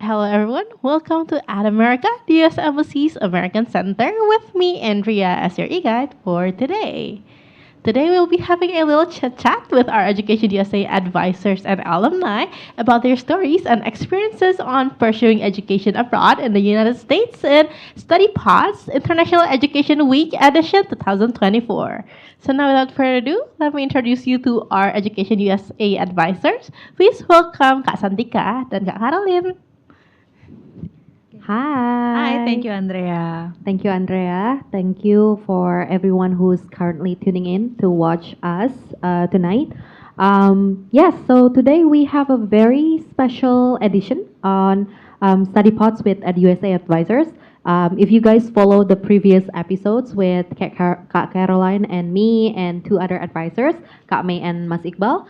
Hello, everyone. Welcome to Ad America, the US Embassy's American Center, with me, Andrea, as your e-guide for today. Today, we'll be having a little chit chat with our Education USA advisors and alumni about their stories and experiences on pursuing education abroad in the United States in StudyPods International Education Week Edition 2024. So, now without further ado, let me introduce you to our Education USA advisors. Please welcome Kak Santika dan Kak Caroline. Hi, thank you, Andrea. Thank you, Andrea. Thank you for everyone who's currently tuning in to watch us tonight. Yes, so today we have a very special edition on StudyPods with EdUSA advisors. If you guys follow the previous episodes with Kak Caroline and me and two other advisors, Kak May and Mas Iqbal,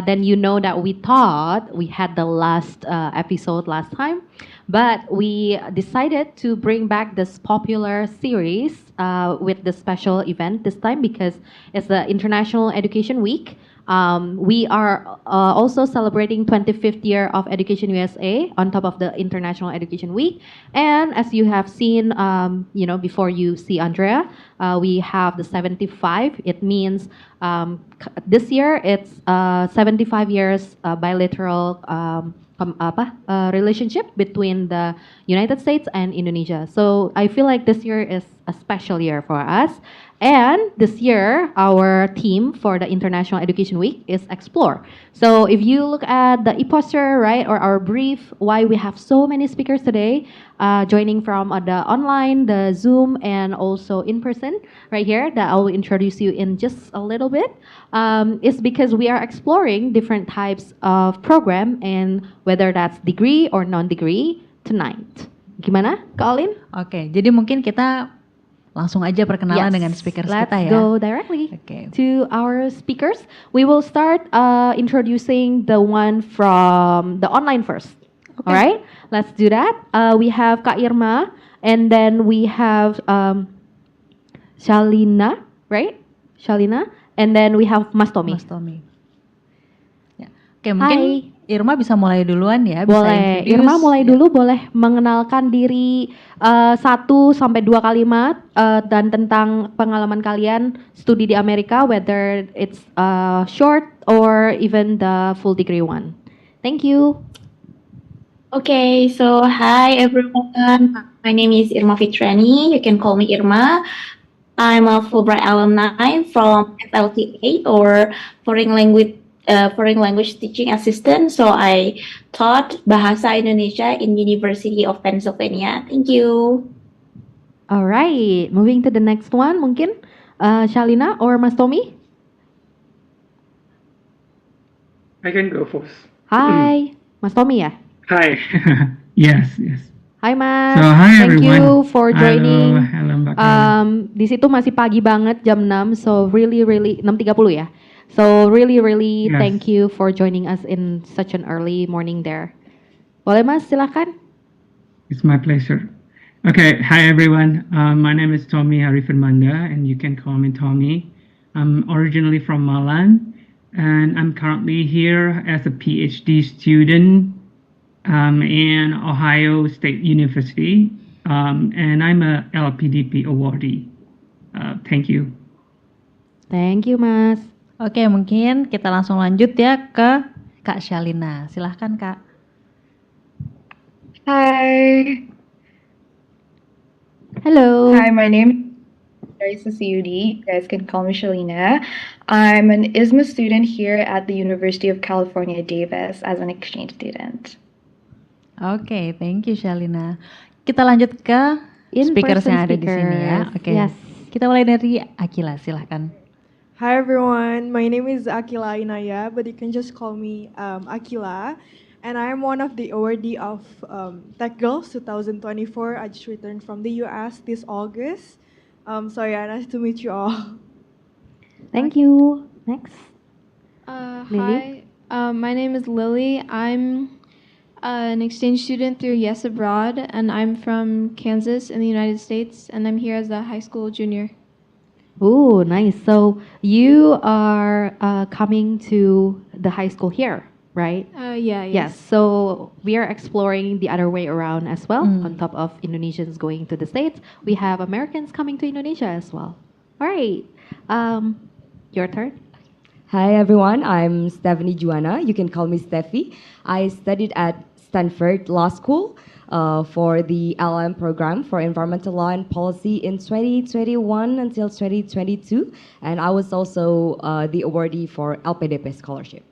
then you know that we thought we had the last episode last time, but we decided to bring back this popular series with the special event this time because it's the International Education Week. We are also celebrating 25th year of Education USA on top of the International Education Week. And as you have seen, before you see Andrea, we have the 75. It means this year it's 75 years bilateral relationship between the United States and Indonesia. So I feel like this year is a special year for us. And this year, our theme for the International Education Week is Explore. So if you look at the e-poster, right, or our brief, why we have so many speakers today, joining from the online, the Zoom, and also in person, right here, that I will introduce you in just a little bit, is because we are exploring different types of program and whether that's degree or non-degree tonight. Gimana, Kak Olin? Oke, jadi mungkin kita langsung aja perkenalan dengan speakers kita ya. Let's go directly to our speakers. We will start introducing the one from the online first. All right, let's do that. We have Kak Irma, and then we have Shalina, right? Shalina, and then we have Mas Tommy. Ya. Oke, mungkin Irma bisa mulai duluan ya. Boleh, Irma mulai dulu, boleh mengenalkan diri 1 sampai 2 kalimat dan tentang pengalaman kalian studi di Amerika, whether it's short or even the full degree one. Thank you. Okay, so hi everyone. My name is Irma Fitriani. You can call me Irma. I'm a Fulbright alumni from FLTA or Foreign Language Teaching Assistant. So I taught Bahasa Indonesia in University of Pennsylvania. Thank you. All right, moving to the next one, mungkin Shalina or Mas Tommy? I can go first. Hi, Mas Tommy ya? Hi. yes. Hi Mas, So, hi thank everyone. you for joining. Halo Mbak. Di situ masih pagi banget jam 6, so really 6.30 ya. So really Yes. thank you for joining us in such an early morning there. Boleh Mas, silakan. It's my pleasure. Okay, hi everyone. My name is Tommy Hari Firmanda, and you can call me Tommy. I'm originally from Malang, and I'm currently here as a PhD student in Ohio State University, and I'm a LPDP awardee. Thank you. Thank you Mas. Oke, mungkin kita langsung lanjut ya ke Kak Shalina. Silahkan Kak. Hi. Hello. Hi, my name is SpEd. You guys can call me Shalina. I'm an ISMA student here at the University of California, Davis as an exchange student. Oke, thank you Shalina. Kita lanjut ke speakers yang ada di sini ya. Oke. Yes. Kita mulai dari Aqila, silahkan. Hi everyone, my name is Aqila Ainayya, but you can just call me Aqila. And I'm one of the awardee of TechGirls 2024. I just returned from the US this August. So yeah, nice to meet you all. Thank you. Next. Hi, my name is Lily. I'm an exchange student through Yes Abroad, and I'm from Kansas in the United States, and I'm here as a high school junior. Oh, nice. So you are coming to the high school here, right? Yeah, Yes. yes. So we are exploring the other way around as well. Mm. On top of Indonesians going to the States, we have Americans coming to Indonesia as well. All right. Your turn. Hi everyone, I'm Stephanie Juwana. You can call me Steffi. I studied at Stanford Law School for the LM program for Environmental Law and Policy in 2021 until 2022, and I was also the awardee for LPDP scholarship.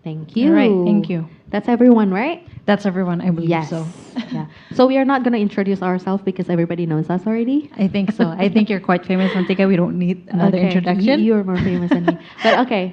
Thank you. All right, thank you. That's everyone, right? That's everyone, I believe Yes. so. Yeah. So we are not going to introduce ourselves because everybody knows us already. I think so. I think you're quite famous, Santika. We don't need another Okay, introduction. You're more famous than me. But okay.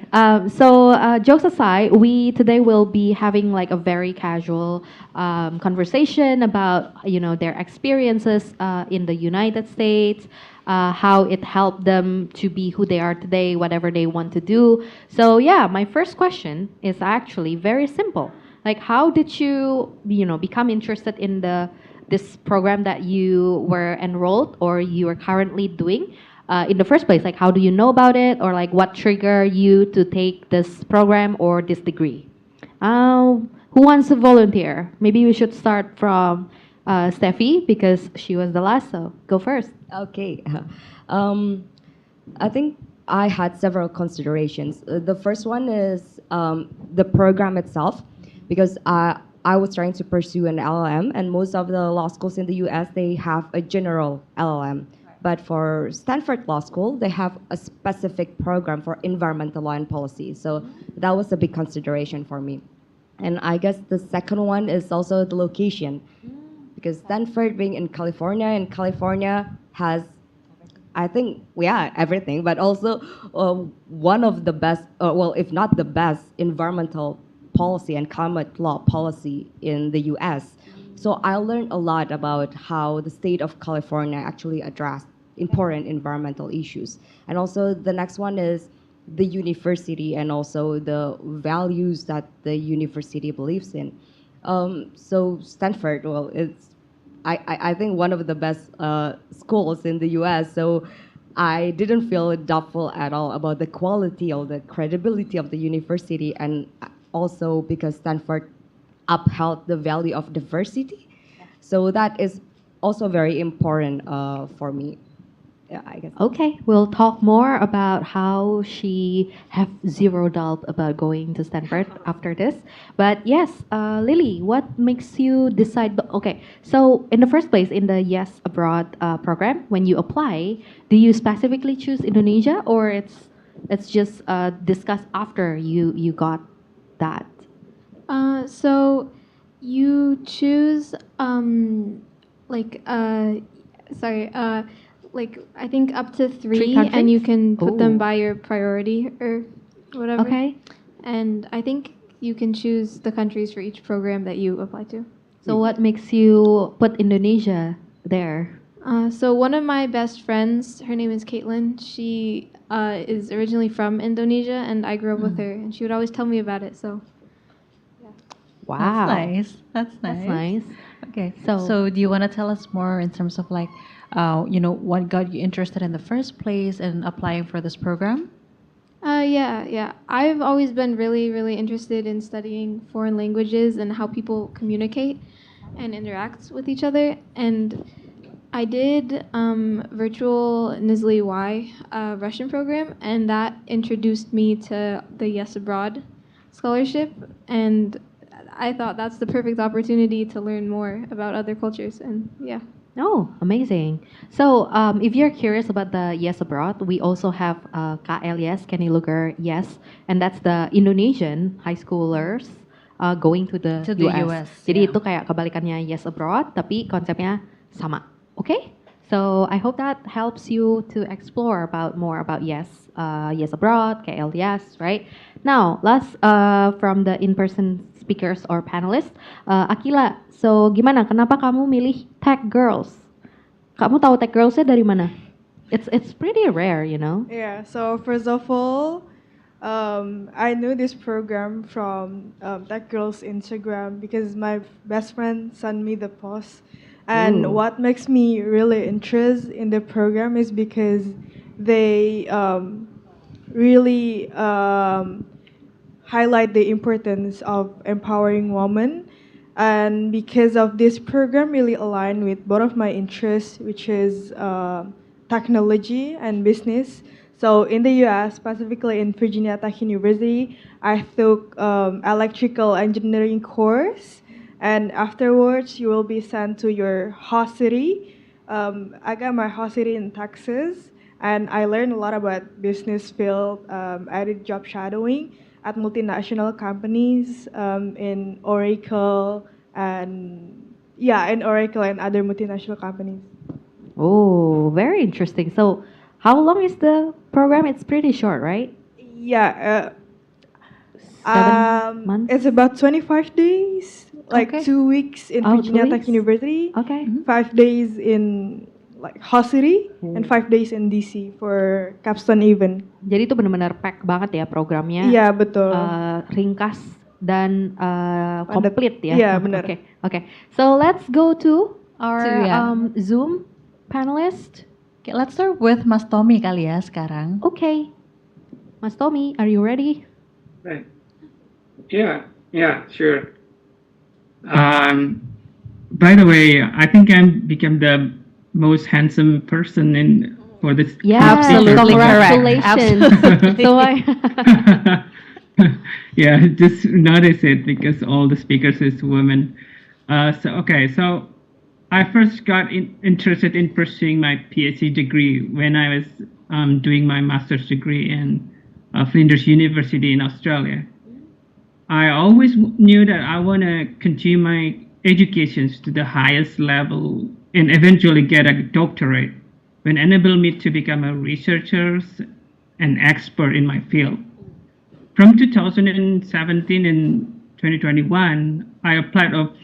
Jokes aside, we today will be having like a very casual conversation about their experiences in the United States, how it helped them to be who they are today, whatever they want to do. So yeah, my first question is actually very simple. Like, how did you become interested in this program that you were enrolled or you are currently doing in the first place? Like, how do you know about it, or like what triggered you to take this program or this degree? Who wants to volunteer? Maybe we should start from Steffi because she was the last. So go first. Okay. I think I had several considerations. The first one is the program itself, because I was trying to pursue an LLM, and most of the law schools in the US, they have a general LLM. But for Stanford Law School, they have a specific program for environmental law and policy. So that was a big consideration for me. And I guess the second one is also the location, because Stanford being in California, and California has, I think, yeah, everything, but also one of the best, well, if not the best, environmental policy and climate law policy in the US. So I learned a lot about how the state of California actually addressed important environmental issues. And also the next one is the university and also the values that the university believes in. So Stanford, well, it's I think one of the best schools in the US. So I didn't feel doubtful at all about the quality or the credibility of the university, and also because Stanford upheld the value of diversity. So that is also very important for me. Yeah, I guess. Okay, we'll talk more about how she have zero doubt about going to Stanford after this. But yes, Lily, what makes you decide? Okay, so in the first place, in the Yes Abroad program, when you apply, do you specifically choose Indonesia, or it's just discussed after you got that? So you choose like sorry like I think up to three, and countries? you can put Ooh. them by your priority or whatever. Okay. And I think you can choose the countries for each program that you apply to. So what makes you put Indonesia there? So one of my best friends, her name is Caitlin. She is originally from Indonesia, and I grew up with her, and she would always tell me about it. So Wow. That's nice. That's nice. That's nice. Okay. So- So do you want to tell us more in terms of like, what got you interested in the first place in applying for this program? yeah. I've always been really, really interested in studying foreign languages and how people communicate and interact with each other. And I did virtual Nizhly Y Russian program, and that introduced me to the Yes Abroad scholarship. And I thought that's the perfect opportunity to learn more about other cultures. And yeah. Oh, amazing. So, if you're curious about the Yes Abroad, we also have KL Yes, Kenny Luger Yes, and that's the Indonesian high schoolers going to the US. Jadi yeah. itu kayak kebalikannya Yes Abroad, tapi konsepnya sama. Okay? So, I hope that helps you to explore more about Yes, Yes Abroad, KL Yes, right? Now, last from the in-person speakers or panelists, Aqila, so gimana? Kenapa kamu milih TechGirls? Kamu tahu TechGirls-nya dari mana? It's pretty rare, you know. Yeah, so first of all, I knew this program from Tech Girls Instagram because my best friend sent me the post. And Ooh. what makes me really interested in the program is because they really highlight the importance of empowering women. And because of this program really aligned with both of my interests, which is technology and business. So in the US, specifically in Virginia Tech University, I took electrical engineering course, and afterwards you will be sent to your host city. I got my host city in Texas, and I learned a lot about business field. I did job shadowing at multinational companies in Oracle in Oracle and other multinational companies. Oh, very interesting. So, how long is the program? It's pretty short, right? Yeah, 7 months? it's about 25 days, like Okay. 2 weeks in Oh, Virginia 2 Tech weeks? University, Okay. 5 days in like House City, and 5 days in DC for capstone event. Jadi itu benar-benar pack banget ya programnya. Iya, betul. Ringkas dan Padat. komplit ya. Iya, benar. Oke, oke. So let's go to our yeah. Zoom panelist. Okay, let's start with Mas Tommy kali ya sekarang. Okay, Mas Tommy, are you ready? Right. Yeah, sure. By the way, I think I'm become the most handsome person for this. Yeah, Absolutely correct. Congratulations. Absolutely. So Yeah, just notice it because all the speakers is women. So I first got interested in pursuing my PhD degree when I was doing my master's degree in Flinders University in Australia. I always knew that I want to continue my education to the highest level and eventually get a doctorate, when enable me to become a researcher and expert in my field. From 2017 and 2021, I applied of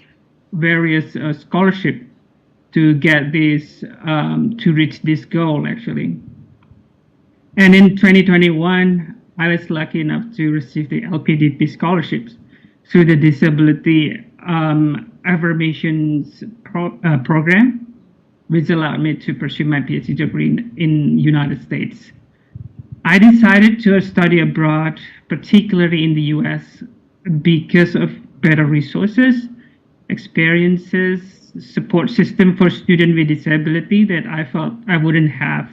various scholarship to get this to reach this goal actually. And in 2021, I was lucky enough to receive the LPDP scholarships through the Disability Affirmations program, which allowed me to pursue my PhD degree in United States. I decided to study abroad, particularly in the US, because of better resources, experiences, support system for students with disability that I felt I wouldn't have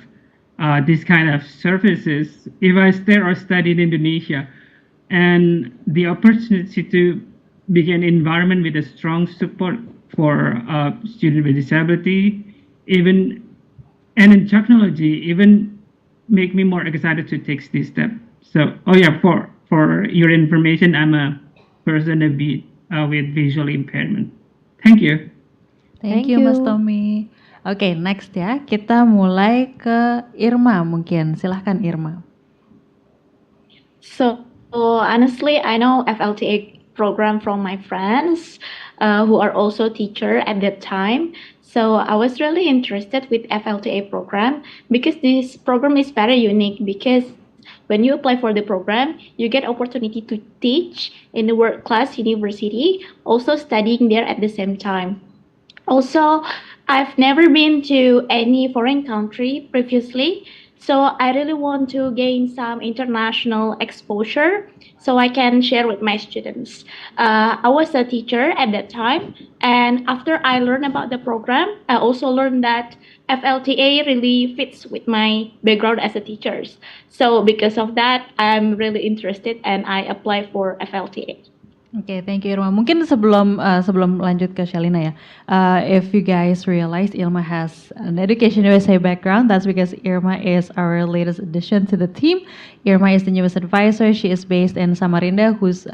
these kind of services if I stayed or studied in Indonesia. And the opportunity to begin an environment with a strong support for students with disability, and in technology, even make me more excited to take this step. So, for your information, I'm a person with visual impairment. Thank you. Thank you, Mas Tommy. Oke, next ya. Kita mulai ke Irma mungkin. Silahkan Irma. So honestly, I know FLTA program from my friends who are also teacher at that time. So I was really interested with FLTA program because this program is very unique, because when you apply for the program, you get opportunity to teach in the world-class university, also studying there at the same time. Also, I've never been to any foreign country previously, so I really want to gain some international exposure so I can share with my students. I was a teacher at that time, and after I learned about the program, I also learned that FLTA really fits with my background as a teacher. So because of that, I'm really interested and I apply for FLTA. Oke, thank you Irma. Mungkin sebelum lanjut ke Shalina ya, if you guys realize Irma has an Education USA background, that's because Irma is our latest addition to the team. Irma is the newest advisor. She is based in Samarinda, whose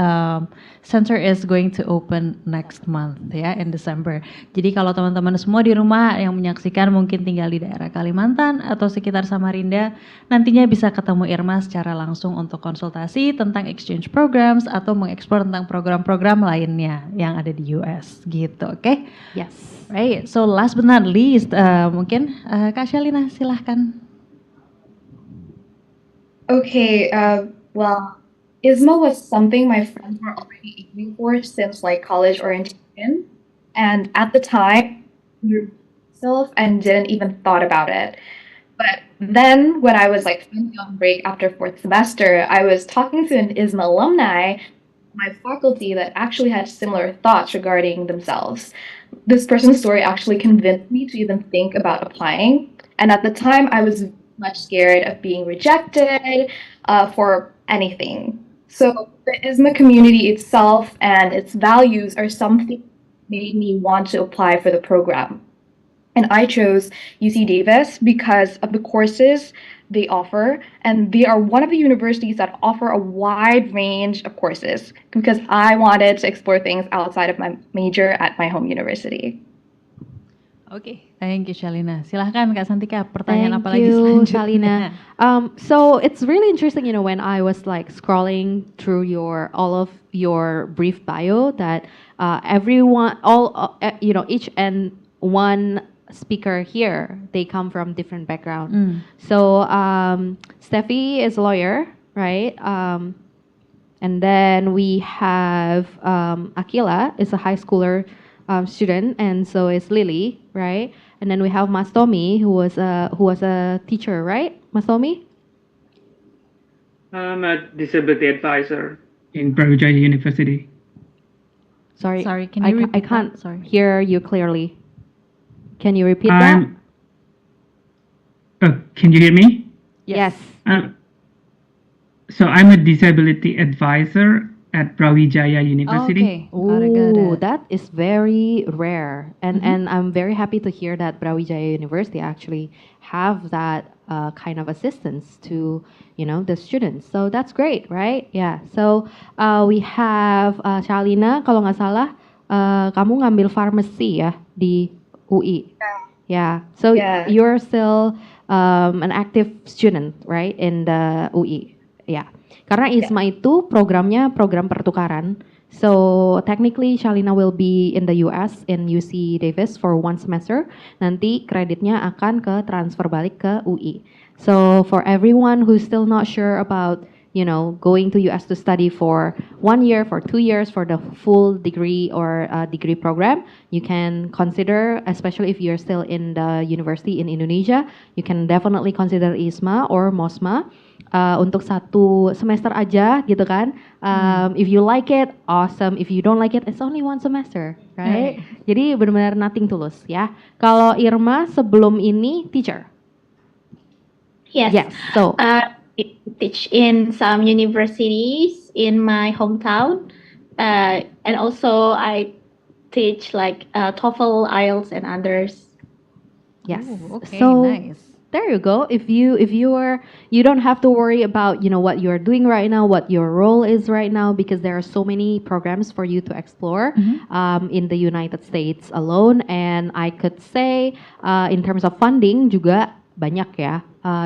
center is going to open next month ya, in December. Jadi kalau teman-teman semua di rumah yang menyaksikan mungkin tinggal di daerah Kalimantan atau sekitar Samarinda, nantinya bisa ketemu Irma secara langsung untuk konsultasi tentang exchange programs atau mengeksplor tentang program-program lainnya yang ada di US gitu, oke? Yes. Right. So last but not least, mungkin Kak Shalina silahkan. Okay, well, ISMA was something my friends were already aiming for since like college orientation. And at the time, myself and didn't even thought about it. But then when I was like finally on break after fourth semester, I was talking to an ISMA alumni, my faculty, that actually had similar thoughts regarding themselves. This person's story actually convinced me to even think about applying. And at the time, I was much scared of being rejected for anything. So the ISMA community itself and its values are something that made me want to apply for the program. And I chose UC Davis because of the courses they offer, and they are one of the universities that offer a wide range of courses because I wanted to explore things outside of my major at my home university. Oke, thank you Shalina. Silahkan Kak Santika, pertanyaan apa Thank lagi you, selanjutnya? Shalina. So it's really interesting, when I was like scrolling through all of your brief bio that everyone, each and one speaker here, they come from different background. So Steffi is a lawyer, right? And then we have Aqila is a high schooler student, and so is Lily, right? And then we have Mas Tommy, who was a teacher, right? Mas Tommy? I'm a disability advisor in Brawijaya University. Sorry, can you repeat I can't that? Sorry. hear you clearly. Can you repeat that? Can you hear me? Yes. So I'm a disability advisor at Brawijaya University. Okay, got it. Ooh, that is very rare, and I'm very happy to hear that Brawijaya University actually have that kind of assistance to the students. So that's great, right? Yeah. So we have Shalina, kalau nggak salah, kamu ngambil pharmacy ya di UI. Yeah. So Yeah. you're still an active student, right, in the UI. Yeah. Karena ISMA itu programnya program pertukaran. So technically Shalina will be in the US in UC Davis for 1 semester. Nanti kreditnya akan ke transfer balik ke UI. So for everyone who's still not sure about going to US to study for 1 year, for 2 years, for the full degree or degree program, you can consider, especially if you're still in the university in Indonesia, you can definitely consider ISMA or MOSMA. Untuk 1 semester aja gitu kan. If you like it, awesome. If you don't like it, it's only 1 semester, right? Jadi benar-benar nothing to lose ya. Kalau Irma sebelum ini teacher. Yes. So I teach in some universities in my hometown, and also I teach like TOEFL, IELTS, and others. yes. Ooh, okay, So nice. there you go. If you don't have to worry about what you're doing right now, what your role is right now, because there are so many programs for you to explore in the United States alone. And I could say in terms of funding juga banyak ya.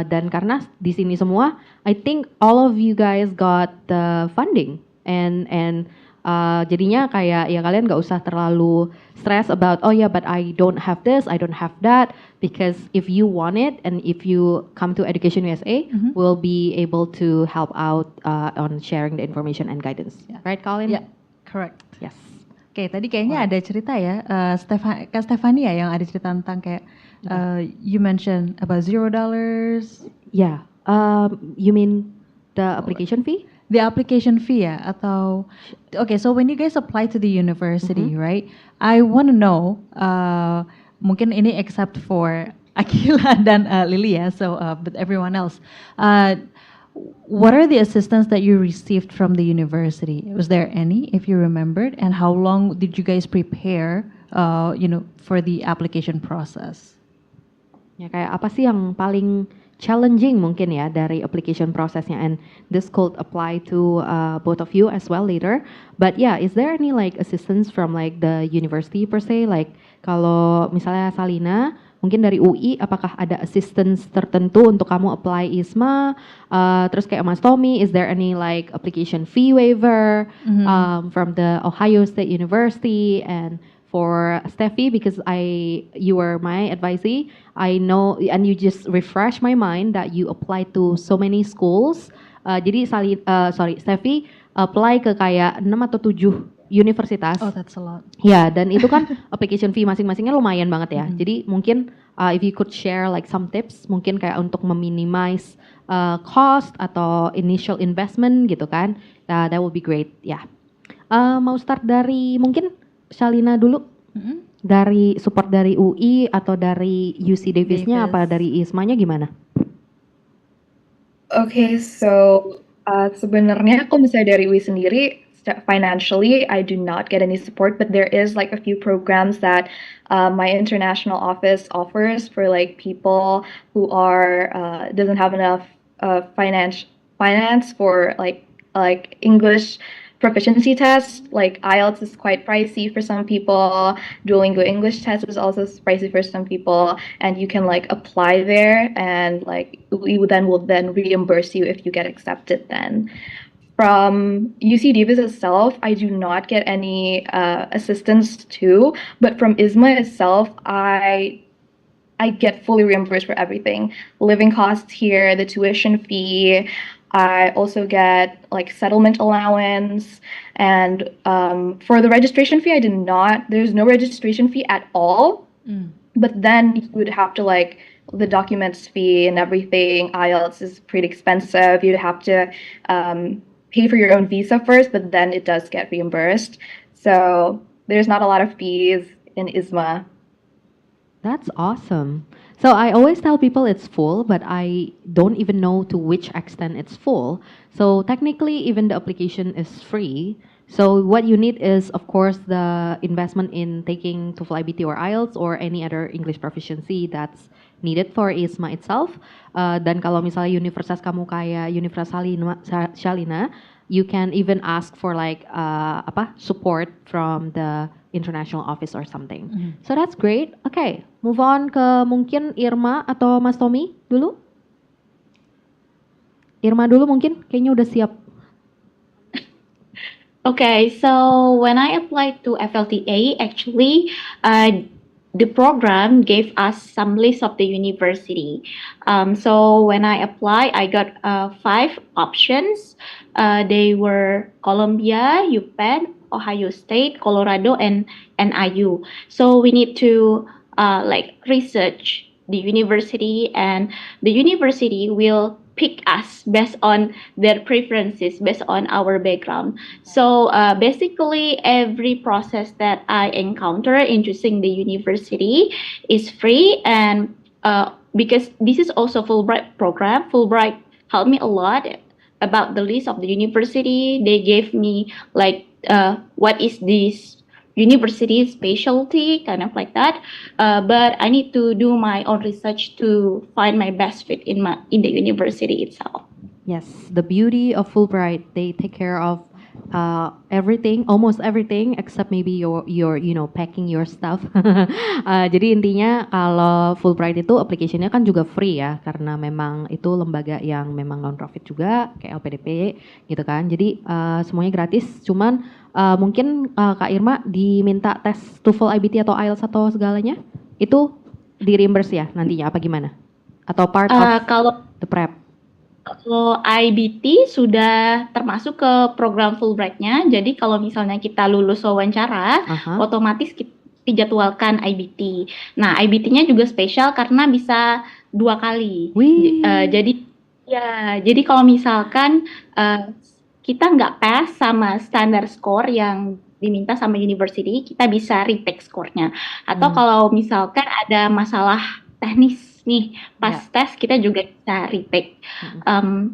Dan karena di sini semua, I think all of you guys got the funding and jadinya kayak ya kalian nggak usah terlalu stress about but I don't have this, I don't have that, because if you want it and if you come to Education USA, we'll be able to help out on sharing the information and guidance. Yeah. Right, Colin? Yeah, correct. Yes. Oke, tadi kayaknya ada cerita ya, Kak Stefania yang ada cerita tentang kayak you mentioned about $0. Yeah. You mean the application fee? The application fee ya, atau okay, so when you guys apply to the university, right? I want to know, mungkin ini except for Aqila dan Lily ya, so but everyone else, what are the assistance that you received from the university? Was there any, if you remembered, and how long did you guys prepare, for the application process? Ya kayak apa sih yang paling challenging mungkin ya dari application prosesnya, and this could apply to both of you as well later. But yeah, is there any like assistance from like the university per se? Like kalau misalnya Salina mungkin dari UI, apakah ada assistance tertentu untuk kamu apply ISMA? Terus kayak Mas Tommy, is there any like application fee waiver from the Ohio State University? And for Steffi, because you were my advisee, I know, and you just refresh my mind that you apply to so many schools. Jadi Steffi apply ke kayak 6 atau 7 universitas. Oh, that's a lot. Ya, dan itu kan application fee masing-masingnya lumayan banget ya. Jadi mungkin if you could share like some tips, mungkin kayak untuk meminimize cost atau initial investment gitu kan, that would be great. Ya, mau start dari mungkin Shalina dulu, dari support dari UI atau dari UC Davis-nya apa dari ISMA-nya gimana? Okay, so sebenarnya kalau misalnya dari UI sendiri, financially I do not get any support, but there is like a few programs that my international office offers for like people who are doesn't have enough finance for like English proficiency tests. Like IELTS is quite pricey for some people. Duolingo English test is also pricey for some people, and you can like apply there, and like we will then reimburse you if you get accepted. Then from UC Davis itself, I do not get any assistance too, but from ISMA itself, I get fully reimbursed for everything. Living costs here, the tuition fee. I also get like settlement allowance, and for the registration fee, there's no registration fee at all. But then you would have to like the documents fee and everything. IELTS is pretty expensive. You'd have to pay for your own visa first, but then it does get reimbursed. So there's not a lot of fees in ISMA. That's awesome. So I always tell people it's full, but I don't even know to which extent it's full. So technically, even the application is free. So what you need is, of course, the investment in taking TOEFL IBT or IELTS or any other English proficiency that's needed for ISMA itself. Dan kalau misalnya universitas kamu kayak Universitas Shalina, you can even ask for like support from the international office or something. So that's great. Okay, move on ke mungkin Irma atau Mas Tommy dulu. Irma dulu mungkin, kayaknya udah siap. Okay, so when I applied to FLTA, actually, the program gave us some list of the university. So when I applied, I got 5 options. They were Columbia, UPenn, Ohio State, Colorado, and NIU. So we need to research the university, and the university will pick us based on their preferences, based on our background. So basically, every process that I encounter in choosing the university is free, and because this is also Fulbright program, Fulbright helped me a lot about the list of the university. They gave me like what is this university specialty, kind of like that. But I need to do my own research to find my best fit in the university itself. Yes, the beauty of Fulbright, they take care of everything, almost everything, except maybe your packing your stuff. Jadi intinya kalau Fulbright itu application-nya kan juga free ya, karena memang itu lembaga yang memang non-profit juga, kayak LPDP gitu kan. Jadi semuanya gratis, cuman mungkin Kak Irma diminta tes TOEFL, IBT atau IELTS atau segalanya, itu di reimburse ya nantinya apa gimana? Atau part of the prep? Kalau IBT sudah termasuk ke program Fulbright-nya, jadi kalau misalnya kita lulus wawancara, otomatis kita dijadwalkan IBT. Nah, IBT-nya juga spesial karena bisa 2 kali. Jadi kalau misalkan kita nggak pass sama standar score yang diminta sama university, kita bisa retake score-nya. Atau kalau misalkan ada masalah teknis nih pas tes, kita juga bisa retake.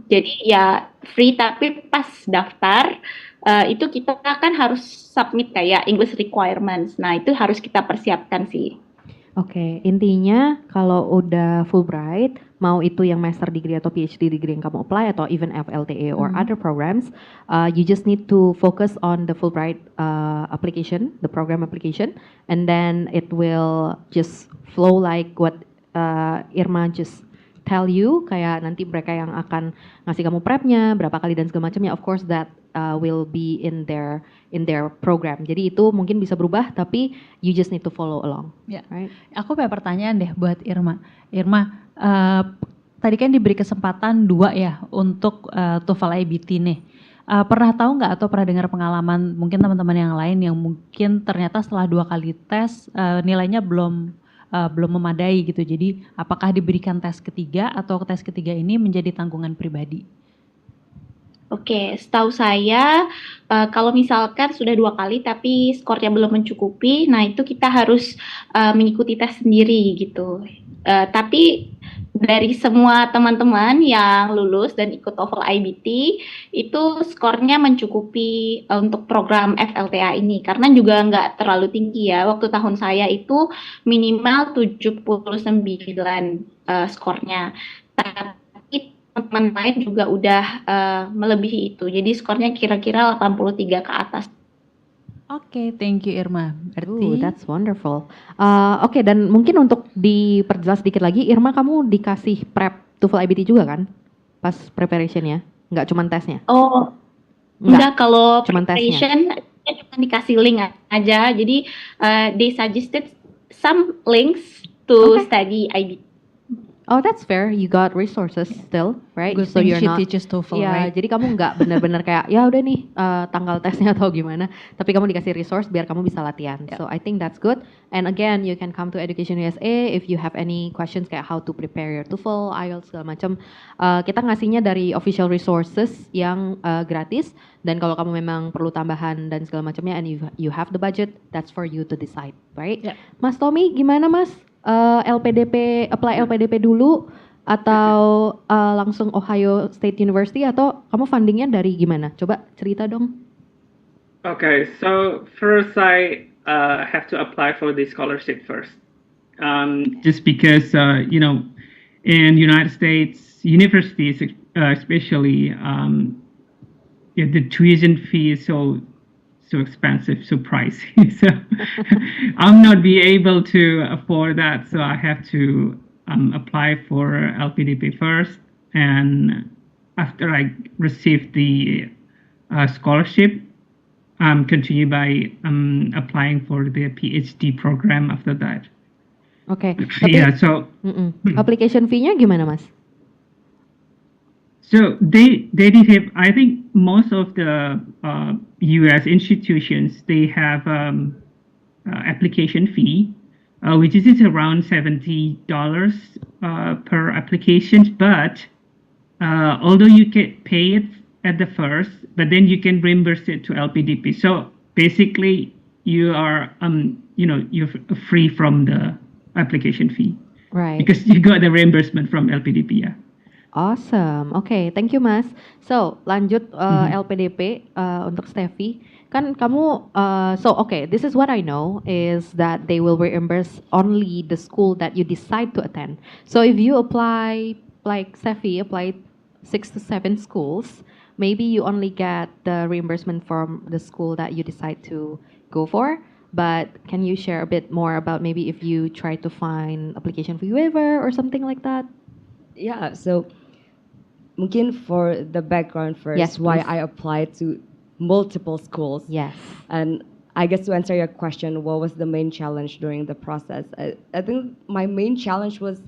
Jadi ya free, tapi pas daftar itu kita kan harus submit kayak English requirements. Nah, itu harus kita persiapkan sih. Oke, intinya kalau udah Fulbright, mau itu yang master degree atau PhD degree yang kamu apply atau even FLTA or other programs, you just need to focus on the Fulbright application, the program application, and then it will just flow like what Irma just tell you, kayak nanti mereka yang akan ngasih kamu prepnya, berapa kali dan segala macamnya. Of course that will be in their program. Jadi itu mungkin bisa berubah, tapi you just need to follow along. Ya. Right? Aku punya pertanyaan deh buat Irma. Irma, tadi kan diberi kesempatan 2 ya untuk TOEFL IBT nih. pernah tahu nggak atau pernah dengar pengalaman mungkin teman-teman yang lain yang mungkin ternyata setelah 2 kali tes nilainya belum memadai gitu. Jadi apakah diberikan tes ketiga atau tes ketiga ini menjadi tanggungan pribadi? Oke, setahu saya kalau misalkan sudah 2 kali tapi skornya belum mencukupi, nah itu kita harus mengikuti tes sendiri gitu. Tapi dari semua teman-teman yang lulus dan ikut TOEFL IBT itu skornya mencukupi untuk program FLTA ini karena juga nggak terlalu tinggi ya. Waktu tahun saya itu minimal 79 skornya. Tapi teman-teman lain juga udah melebihi itu. Jadi skornya kira-kira 83 ke atas. Oke, thank you Irma. Berarti That's wonderful. Oke, dan mungkin untuk diperjelas sedikit lagi, Irma kamu dikasih prep TOEFL IBT juga kan? Pas preparationnya, nggak cuma tesnya? Oh, enggak kalau preparation cuma dikasih link aja. Jadi they suggested some links to study IBT. Oh, that's fair. You got resources still, right? good So thing you're she not. teaches TOEFL, Ya, right? jadi kamu nggak benar-benar kayak ya udah nih tanggal tesnya atau gimana, tapi kamu dikasih resource biar kamu bisa latihan. So I think that's good. And again, you can come to Education USA if you have any questions kayak how to prepare your TOEFL, IELTS segala macam. Kita ngasihnya dari official resources yang gratis. Dan kalau kamu memang perlu tambahan dan segala macamnya, and you have the budget, that's for you to decide, right? Yeah. Mas Tommy, gimana Mas? LPDP, apply LPDP dulu atau langsung Ohio State University atau kamu fundingnya dari gimana? Coba cerita dong. Okay, so first I have to apply for the scholarship first. Just because, in United States universities, especially, the tuition fee is so expensive, so pricey. So I'm not be able to afford that. So I have to apply for LPDP first, and after I receive the scholarship, continue by applying for the PhD program after that. Oke. Yeah. So application fee-nya gimana Mas? So they did have, I think most of the U.S. institutions, they have application fee, which is around $70 per application. But although you can pay it at the first, but then you can reimburse it to LPDP. So basically, you are you're free from the application fee, Right. because you got the reimbursement from LPDP. Yeah. Awesome. Oke, thank you Mas. So, lanjut LPDP untuk Steffi. Kan kamu this is what I know is that they will reimburse only the school that you decide to attend. So if you apply, like Steffi applied 6 to 7 schools, maybe you only get the reimbursement from the school that you decide to go for. But can you share a bit more about maybe if you try to find application fee waiver or something like that? Yeah, so mungkin for the background first, Yes, why please. I applied to multiple schools. Yes. And I guess to answer your question, what was the main challenge during the process? I think my main challenge was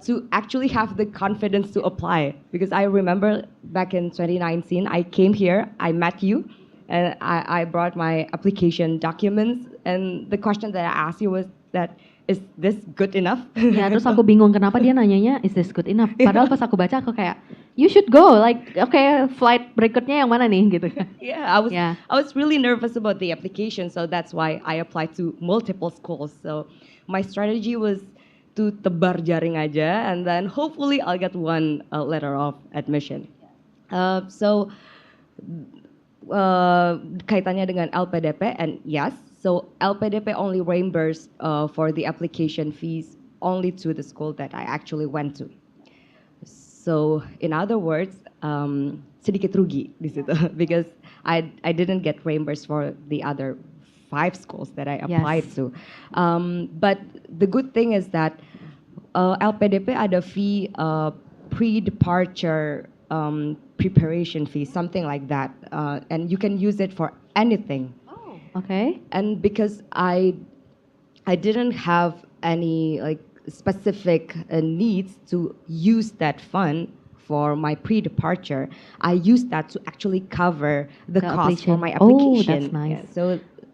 to actually have the confidence to apply. Because I remember back in 2019, I came here, I met you, and I brought my application documents. And the question that I asked you was that, is this good enough? Ya, terus aku bingung kenapa dia nanyanya is this good enough? Padahal pas aku baca aku kayak you should go, like okay, flight berikutnya yang mana nih gitu. Yeah, I was really nervous about the application, so that's why I applied to multiple schools. So my strategy was to tebar jaring aja, and then hopefully I'll get one letter of admission. Kaitannya dengan LPDP, and yes, so LPDP only reimbursed for the application fees only to the school that I actually went to. So in other words, sedikit rugi di situ because I didn't get reimbursed for the other 5 schools that I applied to. But the good thing is that LPDP ada fee pre-departure preparation fee, something like that, and you can use it for anything. Okay. And because I didn't have any like specific needs to use that fund for my pre-departure, I used that to actually cover the cost for application. my Oh, application. that's nice. Yeah, so,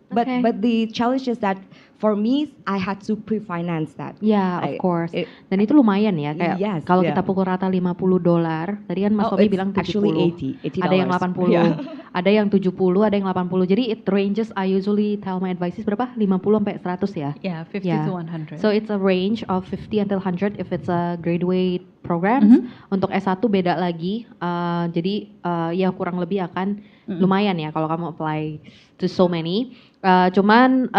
but Okay. but the challenge is that for me, I had to pre-finance that. Yeah, of course. it- Dan itu lumayan ya, kayak Yes, kalau yeah. kita pukul rata $50, tadi kan Mas Tommy it's bilang 70. actually 80 Ada yang $80. 80, Yeah. ada yang 70, ada yang 80. Jadi it ranges, I usually tell my advices berapa? 50 sampai 100 ya? Yeah, 50 Yeah. to 100. So it's a range of 50 until 100 if it's a graduate programs. Untuk S1 beda lagi. Jadi ya kurang lebih akan lumayan ya kalau kamu apply to so many. Cuman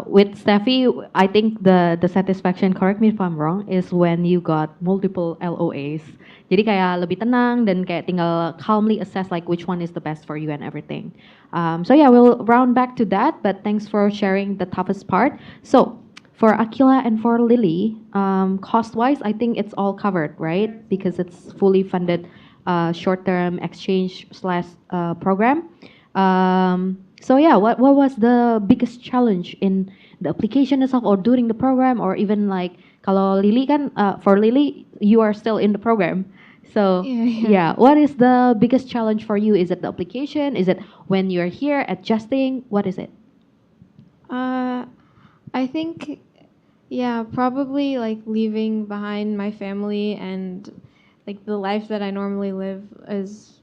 with Steffi, I think the satisfaction, correct me if I'm wrong, is when you got multiple LOAs. Jadi kayak lebih tenang dan kayak tinggal calmly assess like which one is the best for you and everything. So yeah, we'll round back to that, but thanks for sharing the toughest part. So for Aqila and for Lily, cost-wise, I think it's all covered, right? Because it's fully funded short-term exchange / program. So yeah, what was the biggest challenge in the application itself or during the program or even like kalau Lily kan for Lily you are still in the program. So yeah, what is the biggest challenge for you? Is it the application? Is it when you're here adjusting? What is it? I think, yeah, probably like leaving behind my family and like the life that I normally live is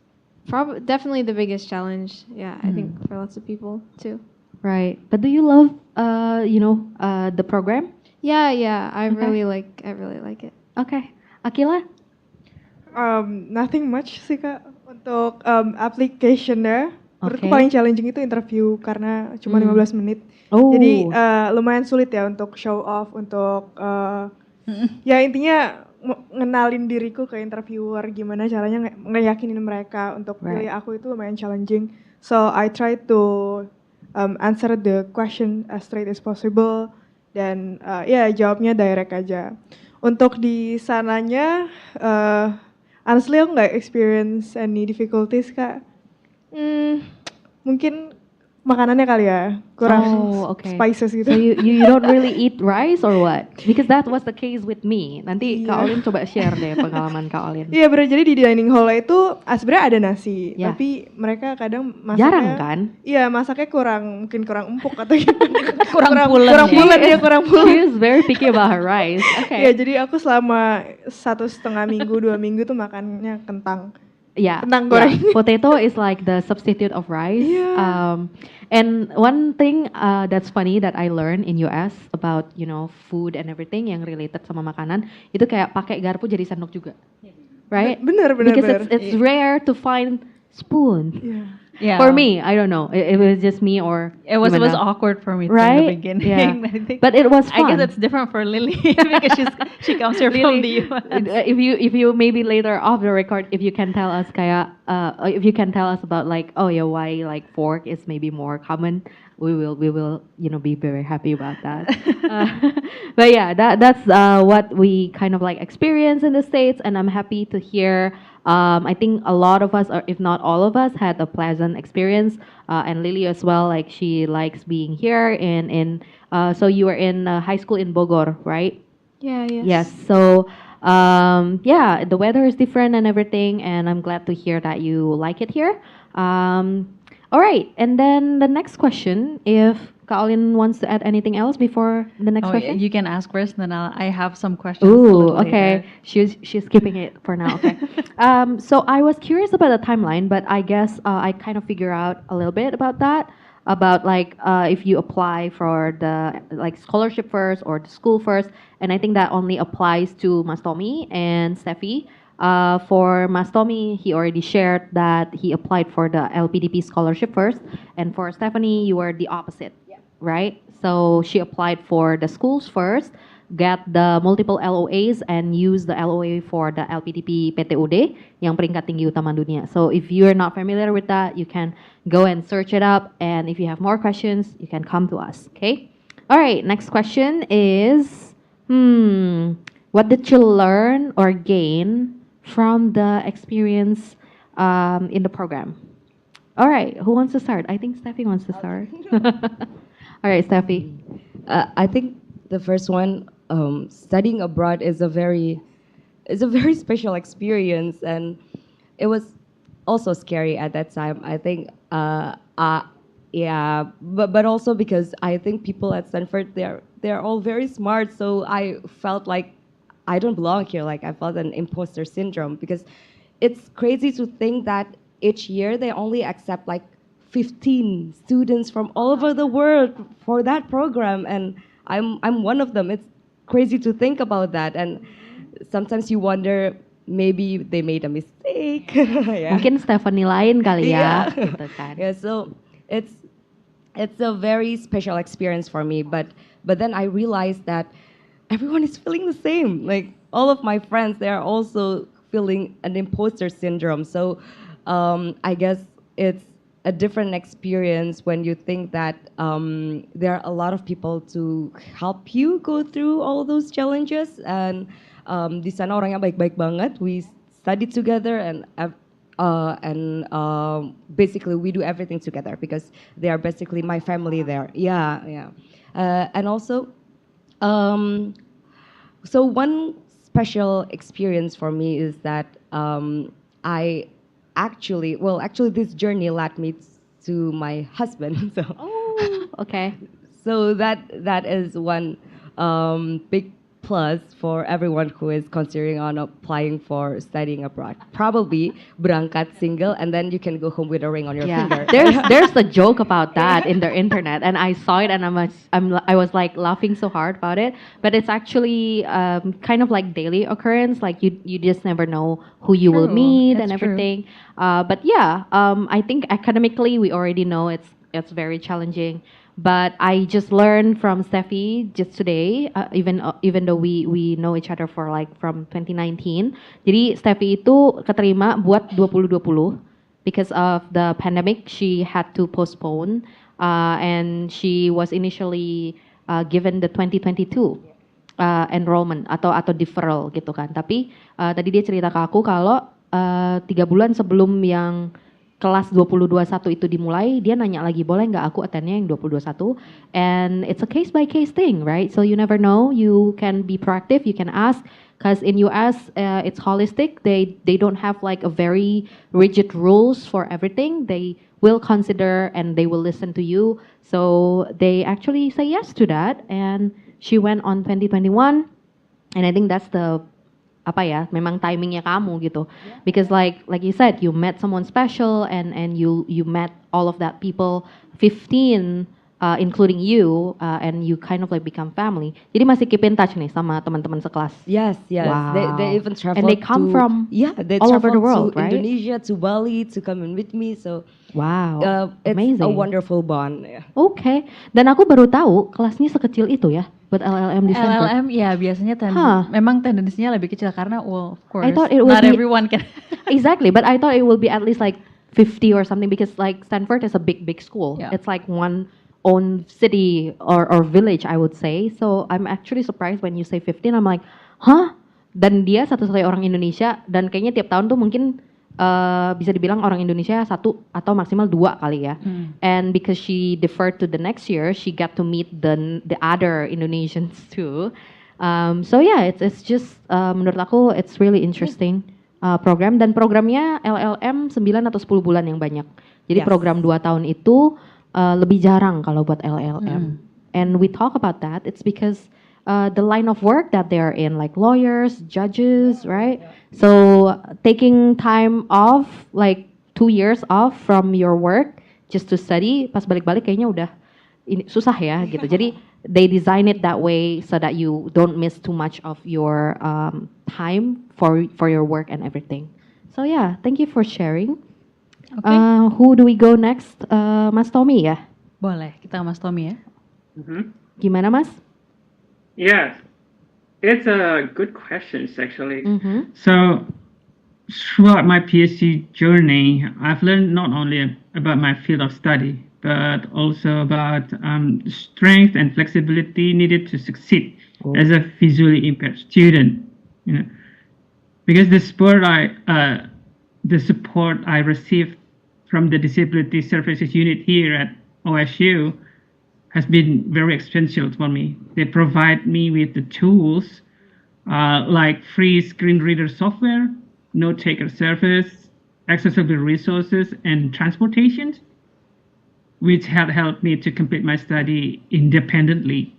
definitely the biggest challenge. Yeah, I think for lots of people too. Right. But do you love the program? Yeah, I Okay. really like it. Okay. Aqila? Nothing much sih Kak untuk application-nya. Menurutku Okay. paling challenging itu interview karena cuma 15 menit. Oh. Jadi lumayan sulit ya untuk show off, untuk ya intinya ngenalin diriku ke interviewer, gimana caranya ngeyakinin mereka untuk pilih aku itu lumayan challenging. So I try to answer the question as straight as possible dan ya jawabnya direct aja. Untuk di sananya, honestly aku nggak experience any difficulties Kak. Mungkin makanannya kali ya kurang spices gitu. So you don't really eat rice or what? Because that was the case with me. Nanti Kak Olin coba share deh pengalaman Kak Olin. Iya bener, jadi di dining hall itu sebenarnya ada nasi, tapi mereka kadang masaknya jarang kan? Iya, masaknya mungkin kurang empuk atau gimana. kurang pulen. Kurang pulen. She is very picky about her rice. Okay. Iya, jadi aku selama 1,5 minggu, 2 minggu tuh makannya kentang. Yeah, Kentang goreng. potato is like the substitute of rice. And one thing that's funny that I learned in US about food and everything yang related sama makanan itu kayak pakai garpu jadi sendok juga, right? Bener. Because it's rare to find spoon. Yeah. For me, I don't know. It was just me or It was gimana? awkward for me too Right? in the beginning. Yeah. I think. But it was I fun. guess it's different for Lily because she comes here from the US. If you maybe later off the record, if you can tell us kayak if you can tell us about like why like fork is maybe more common, we will be very happy about that. But yeah, that's what we kind of like experience in the States, and I'm happy to hear. I think a lot of us, or if not all of us, had a pleasant experience, and Lily as well. Like she likes being here, so you were in high school in Bogor, right? Yeah, yes. Yes. So yeah, the weather is different and everything, and I'm glad to hear that you like it here. All right, and then the next question, if Kaolin wants to add anything else before the next question. You can ask first, then I have some questions. Ooh, okay. She's skipping it for now. Okay. So I was curious about the timeline, but I guess I kind of figure out a little bit about that. About like if you apply for the like scholarship first or the school first, and I think that only applies to Mas Tommy and Steffi. For Mas Tommy, he already shared that he applied for the LPDP scholarship first, and for Stephanie, you were the opposite, right? So she applied for the schools first, got the multiple LOAs, and used the LOA for the LPDP PTUD, yang peringkat tinggi utama dunia. So if you're not familiar with that, you can go and search it up, and if you have more questions, you can come to us, okay? All right, next question is, what did you learn or gain from the experience in the program? All right, who wants to start? I think Steffi wants to start. All right, Steffi. I think the first one, studying abroad is a very it's a very special experience, and it was also scary at that time. I think, yeah, but also because I think people at Stanford, they're all very smart, so I felt like I don't belong here. Like I felt an imposter syndrome because it's crazy to think that each year they only accept like 15 students from all over the world for that program, and I'm one of them. It's crazy to think about that, and sometimes you wonder maybe they made a mistake. Yeah. Mungkin Stephanie lain kali ya, Yeah. gitu kan. Yeah, so it's a very special experience for me, but then I realized that everyone is feeling the same. Like all of my friends, they are also feeling an imposter syndrome. So I guess it's a different experience when you think that there are a lot of people to help you go through all those challenges, and di sana orangnya baik-baik banget. We studied together, and basically we do everything together because they are basically my family there. Yeah, yeah. And also, so one special experience for me is that I actually this journey led me to my husband. So Okay. so that is one big plus for everyone who is considering on applying for studying abroad. Probably berangkat single and then you can go home with a ring on your finger. There's a joke about that in the internet, and I saw it, and I was like laughing so hard about it. But it's actually kind of like daily occurrence. Like you just never know who you will True, meet it's and everything. But yeah, I think academically we already know it's very challenging. But I just learned from Steffi just today, even though we know each other for like from 2019. Jadi Steffi itu keterima buat 2020 because of the pandemic. She had to postpone, and she was initially given the 2022 enrollment atau deferral gitu kan. Tapi tadi dia cerita ke aku kalau 3 bulan sebelum yang kelas 2021 itu dimulai, dia nanya lagi, boleh nggak aku attend-nya yang 2021? And it's a case by case thing, right? So you never know. You can be proactive. You can ask. Because in US, it's holistic. They don't have like a very rigid rules for everything. They will consider and they will listen to you. So they actually say yes to that. And she went on 2021. And I think that's the memang timingnya kamu gitu. Because like you said, you met someone special and you met all of that people, 15 including you, and you kind of like become family. Jadi masih keep in touch nih sama teman-teman sekelas. Yes. Wow. They even travel. And they come from they all over the travel world, to right? Indonesia, to Bali to come in with me. So Wow, it's amazing. a wonderful bond. Yeah. Okay. Dan aku baru tahu kelasnya sekecil itu ya buat LLM di Stanford. LLM ya biasanya memang tendensinya lebih kecil karena well of course I thought it would not be, everyone can. Exactly, but I thought it will be at least like 50 or something because like Stanford is a big school. Yeah. It's like one own city or village I would say. So I'm actually surprised when you say 15. I'm like, huh? Dan dia satu-satunya orang Indonesia dan kayaknya tiap tahun tuh mungkin bisa dibilang orang Indonesia 1 atau maksimal 2 kali ya. And because she deferred to the next year, she got to meet the other Indonesians too. So yeah, it's just menurut aku it's really interesting program, dan programnya LLM 9 atau 10 bulan yang banyak. Jadi program 2 tahun itu lebih jarang kalau buat LLM. And we talk about that. It's because the line of work that they're in, like lawyers, judges, right? So taking time off, like 2 years off from your work just to study, pas balik-balik kayaknya udah ini susah ya gitu. Jadi they design it that way so that you don't miss too much of your time for your work and everything. So yeah, thank you for sharing. Okay. Who do we go next? Mas Tommy ya? Boleh, kita ke Mas Tommy ya. Gimana Mas? Yes, it's a good question actually. Mm-hmm. So throughout my PhD journey, I've learned not only about my field of study, but also about strength and flexibility needed to succeed as a visually impaired student. You know, because the support I received from the Disability Services Unit here at OSU has been very essential for me. They provide me with the tools like free screen reader software, note taker service, accessible resources, and transportation, which have helped me to complete my study independently.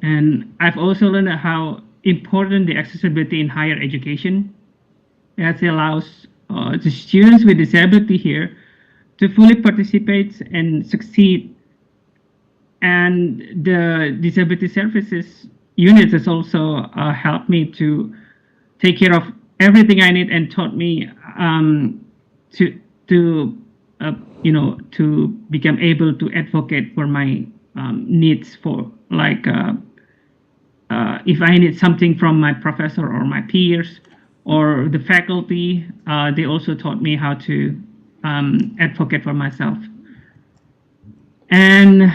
And I've also learned how important the accessibility in higher education, as it allows the students with disability here to fully participate and succeed. And the disability services unit has also helped me to take care of everything I need and taught me to to become able to advocate for my needs, for like if I need something from my professor or my peers or the faculty, they also taught me how to advocate for myself. And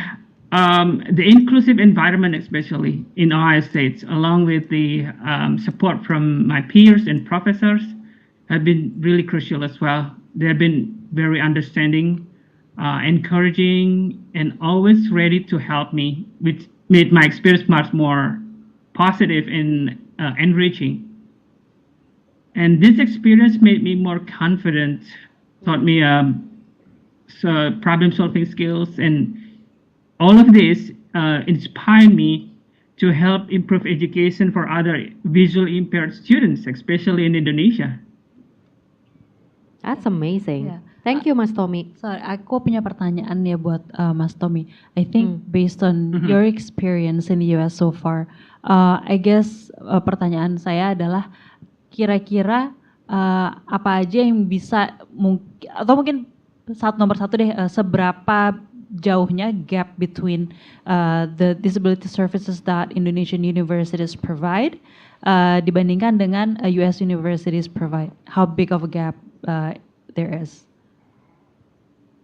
the inclusive environment, especially in Ohio State, along with the support from my peers and professors, have been really crucial as well. They have been very understanding, encouraging, and always ready to help me, which made my experience much more positive and enriching. And this experience made me more confident, taught me problem-solving skills, and all of this inspired me to help improve education for other visually impaired students, especially in Indonesia. That's amazing. Yeah. Thank you, Mas Tommy. Sorry, aku punya pertanyaan ya buat Mas Tommy. I think based on your experience in the US so far, I guess pertanyaan saya adalah kira-kira apa aja yang bisa atau mungkin nomor satu deh, seberapa jauhnya gap between the disability services that Indonesian universities provide dibandingkan dengan US universities provide? How big of a gap there is?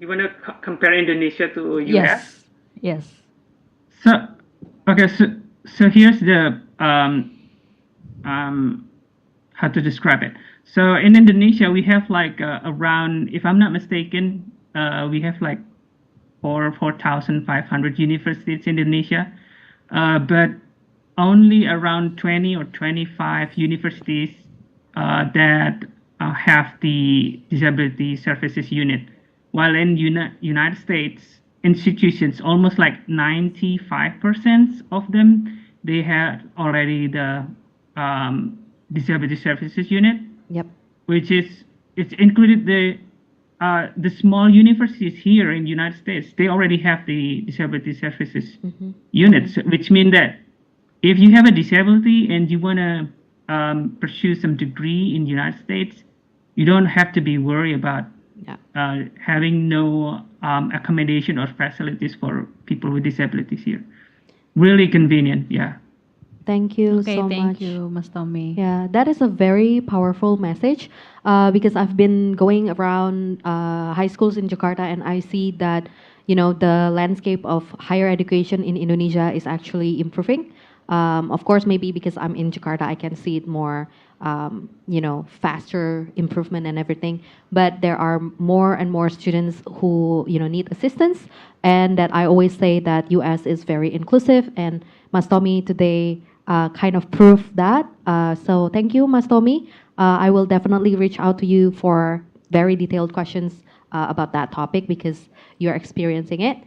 You want to compare Indonesia to US? Yes. So, okay, so here's the how to describe it. So in Indonesia, we have like around, if I'm not mistaken, we have like 4,500 universities in Indonesia, but only around 20 or 25 universities that have the disability services unit. While in United States institutions, almost like 95% of them, they have already the disability services unit. Yep. Which is, it's included the small universities here in the United States. They already have the disability services units, which mean that if you have a disability and you want to pursue some degree in the United States, you don't have to be worried about having no accommodation or facilities for people with disabilities here. Really convenient, yeah. Thank you Okay, so much. thank you, Mas Tommy. Yeah, that is a very powerful message because I've been going around high schools in Jakarta and I see that, you know, the landscape of higher education in Indonesia is actually improving. Of course, maybe because I'm in Jakarta, I can see it more, you know, faster improvement and everything. But there are more and more students who, you know, need assistance. And that I always say that US is very inclusive. And Mas Tommy today kind of proved that. So thank you, Mas Tommy. I will definitely reach out to you for very detailed questions about that topic because you're experiencing it.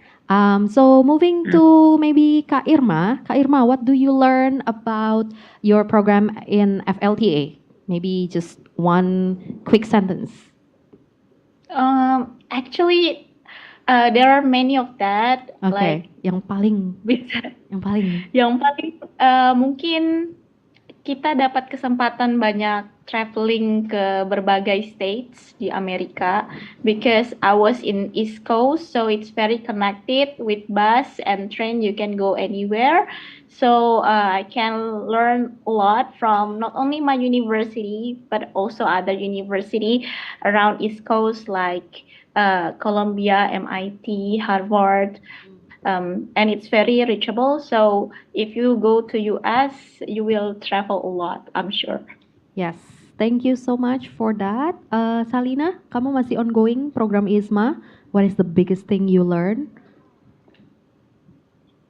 So moving to maybe Kak Irma. Kak Irma, what do you learn about your program in FLTA? Maybe just one quick sentence. Actually, there are many of that. Okay, Like yang paling mungkin kita dapat kesempatan banyak traveling ke berbagai states di Amerika because I was in East Coast, so it's very connected with bus and train. You can go anywhere, so I can learn a lot from not only my university but also other university around East Coast like Columbia, MIT, Harvard. And it's very reachable. So if you go to US, you will travel a lot, I'm sure. Yes, thank you so much for that. Salina, kamu masih ongoing program ISMA. What is the biggest thing you learn?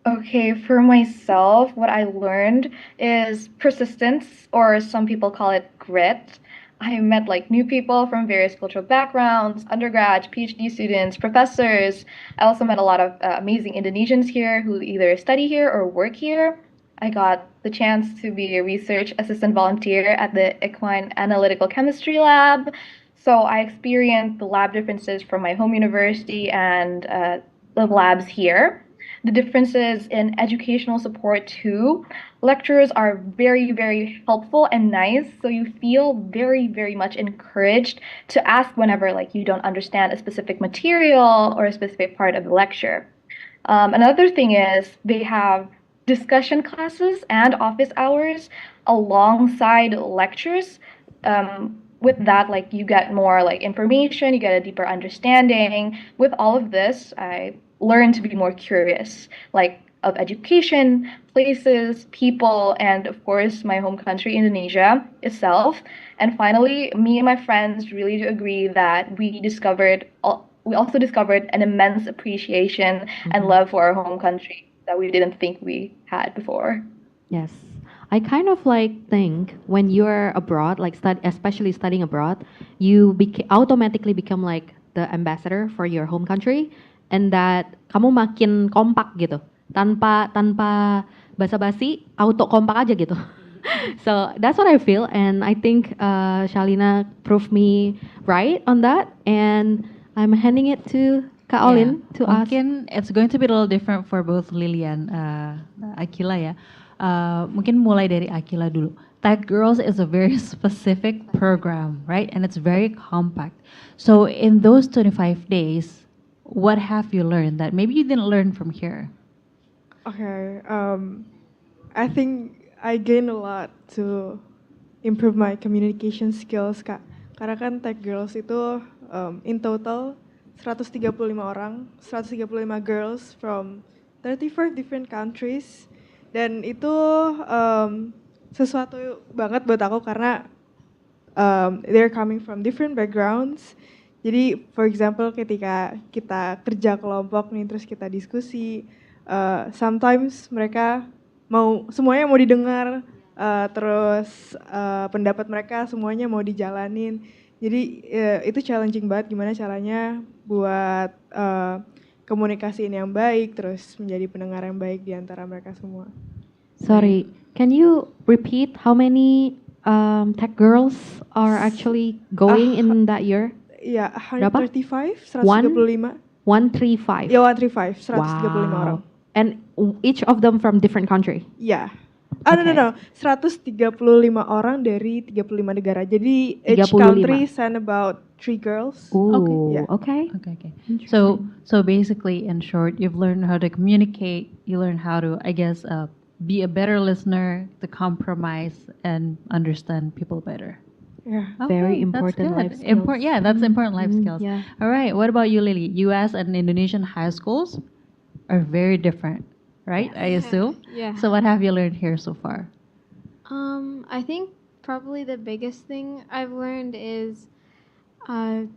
Okay, for myself, what I learned is persistence, or some people call it grit. I met like new people from various cultural backgrounds, undergrads, PhD students, professors. I also met a lot of amazing Indonesians here who either study here or work here. I got the chance to be a research assistant volunteer at the Equine Analytical Chemistry Lab. So I experienced the lab differences from my home university and the labs here. The differences in educational support too. Lecturers are very, very helpful and nice, so you feel very, very much encouraged to ask whenever like you don't understand a specific material or a specific part of the lecture. Another thing is they have discussion classes and office hours alongside lectures. With that, like you get more like information, you get a deeper understanding. With all of this, I learned to be more curious, like of education, places, people, and of course my home country, Indonesia itself. And finally, me and my friends really do agree that we also discovered an immense appreciation and love for our home country that we didn't think we had before. Yes. I kind of like think when you're abroad, like especially studying abroad, you automatically become like the ambassador for your home country, and that kamu makin kompak gitu, tanpa basa-basi, auto kompak aja gitu. So that's what I feel, and I think Shalina proved me right on that, and I'm handing it to Kak Olin to ask. Mungkin it's going to be a little different for both Lily and Aqila ya. Mungkin mulai dari Aqila dulu. TechGirls is a very specific program, right? And it's very compact. So in those 25 days, what have you learned that maybe you didn't learn from here? Okay, I think I gained a lot to improve my communication skills, Kak. Karena kan TechGirls itu in total 135 orang, 135 girls from 34 different countries. Dan itu sesuatu banget buat aku karena they're coming from different backgrounds. Jadi for example ketika kita kerja kelompok nih terus kita diskusi, sometimes mereka semuanya mau didengar, terus pendapat mereka semuanya mau dijalanin. Jadi itu challenging banget gimana caranya buat komunikasiin yang baik, terus menjadi pendengar yang baik di antara mereka semua. Sorry, can you repeat how many tech girls are actually going in that year? Yeah, 135, 135. 135. Yeah, 135, 135 orang. And each of them from different country? Yeah. No. 135 orang dari 35 negara. Jadi each 35. country send about 3 girls. Ooh, Yeah. okay. So basically, in short, you've learned how to communicate. You learn how to, I guess, be a better listener, to compromise, and understand people better. Yeah. Very Okay, important life that's skills. good. Yeah, that's important life skills. Yeah. All right, what about you, Lily? U.S. and Indonesian high schools are very different, right? I assume. Yeah. So what have you learned here so far? I think probably the biggest thing I've learned is I'm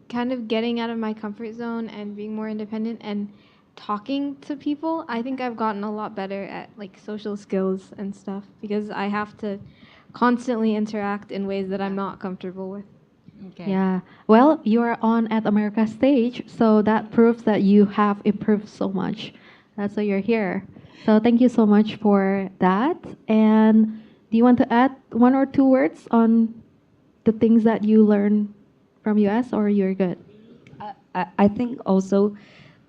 kind of getting out of my comfort zone and being more independent and talking to people. I think I've gotten a lot better at like social skills and stuff because I have to constantly interact in ways that I'm not comfortable with. Okay. Yeah. Well, you are on at America stage, so that proves that you have improved so much. That's why you're here. So thank you so much for that. And do you want to add 1 or 2 words on the things that you learned from US, or you're good? I think also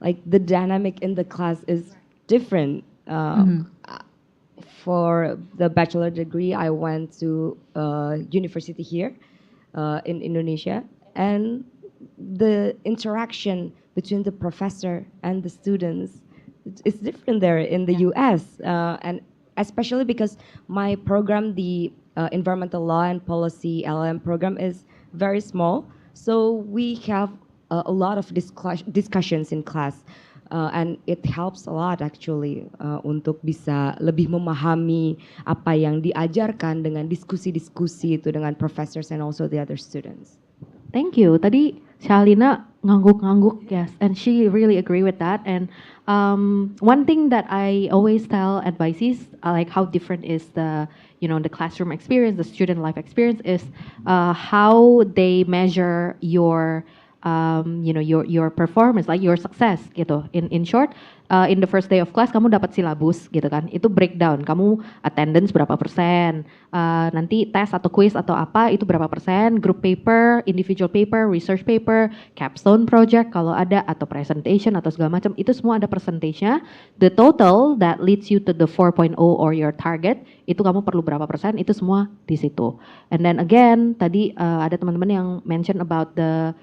like the dynamic in the class is different. For the bachelor degree, I went to university here in Indonesia, and the interaction between the professor and the students is different there in the US, and especially because my program, the environmental law and policy LM program, is very small, so we have a lot of discussions in class. And it helps a lot actually untuk bisa lebih memahami apa yang diajarkan dengan diskusi-diskusi itu dengan professors and also the other students. Thank you. Tadi Shalina ngangguk-ngangguk, yes, and she really agree with that. And one thing that I always tell advisees, like how different is the the classroom experience, the student life experience, is how they measure your your performance, like your success gitu. In short, in the first day of class kamu dapat silabus gitu kan, itu breakdown, kamu attendance berapa persen, nanti tes atau quiz atau apa itu berapa persen, group paper, individual paper, research paper, capstone project kalau ada, atau presentation atau segala macam, itu semua ada percentage-nya. The total that leads you to the 4.0 or your target, itu kamu perlu berapa persen, itu semua di situ. And then again, tadi ada teman-teman yang mention about the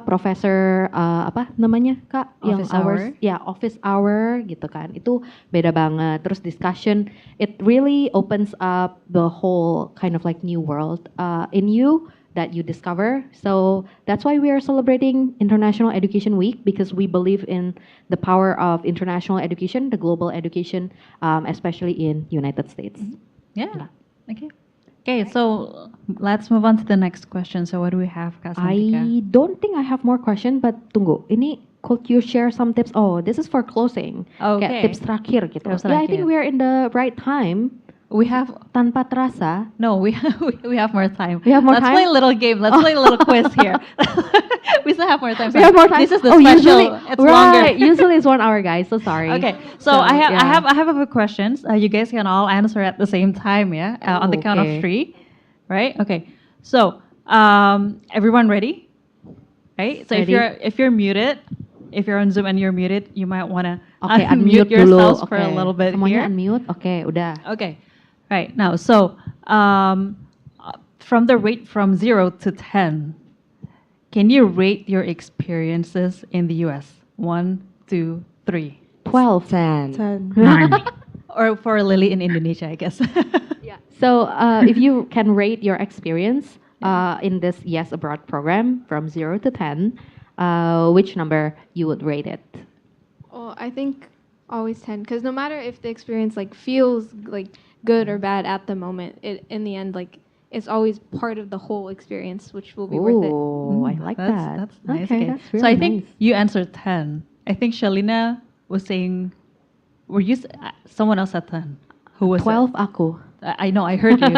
professor apa namanya Kak, yang Office hour. ya office hour gitu kan, itu beda banget. Terus discussion, it really opens up the whole kind of like new world in you that you discover. So that's why we are celebrating International Education Week, because we believe in the power of international education, the global education, especially in United States. Yeah. Okay. Okay, so let's move on to the next question. So what do we have, Kak Santika? I don't think I have more question, but tunggu, ini could you share some tips? Oh, this is for closing. Okay. Kayak tips terakhir gitu. Tips Yeah, I think terakhir. we are in the right time. We have Tanpa terasa. no, we have more time. We have more Let's time? play a little game. Let's play a little quiz here. We still have more time. We have more time. This is the Oh, special. usually, It's right. longer. Usually it's 1 hour, guys. So sorry. Okay, so I yeah. have a few questions. You guys can all answer at the same time, yeah, on the count of Okay. 3, right? Okay, so everyone ready? Right. So Ready. if you're muted, if you're on Zoom and you're muted, you might want to Oke, unmute unmute dulu. yourselves for a Oke. little bit Semuanya here. unmute. Oke, udah. Okay. Right now, so from the rate from 0 to 10, can you rate your experiences in the U.S.? 1, 2, 3, 12. 10. 10. 9. or for Lily in Indonesia, I guess. So if you can rate your experience in this Yes Abroad program from 0 to 10, which number you would rate it? Well, I think always 10, because no matter if the experience like feels like good or bad at the moment, it in the end like it's always part of the whole experience, which will be worth it. Oh, I like that. That's nice. Okay, Okay. that's really So I think nice. you answered 10. I think Shalina was saying, were you, someone else said 10. Who was 12 it? aku. I know, I heard you.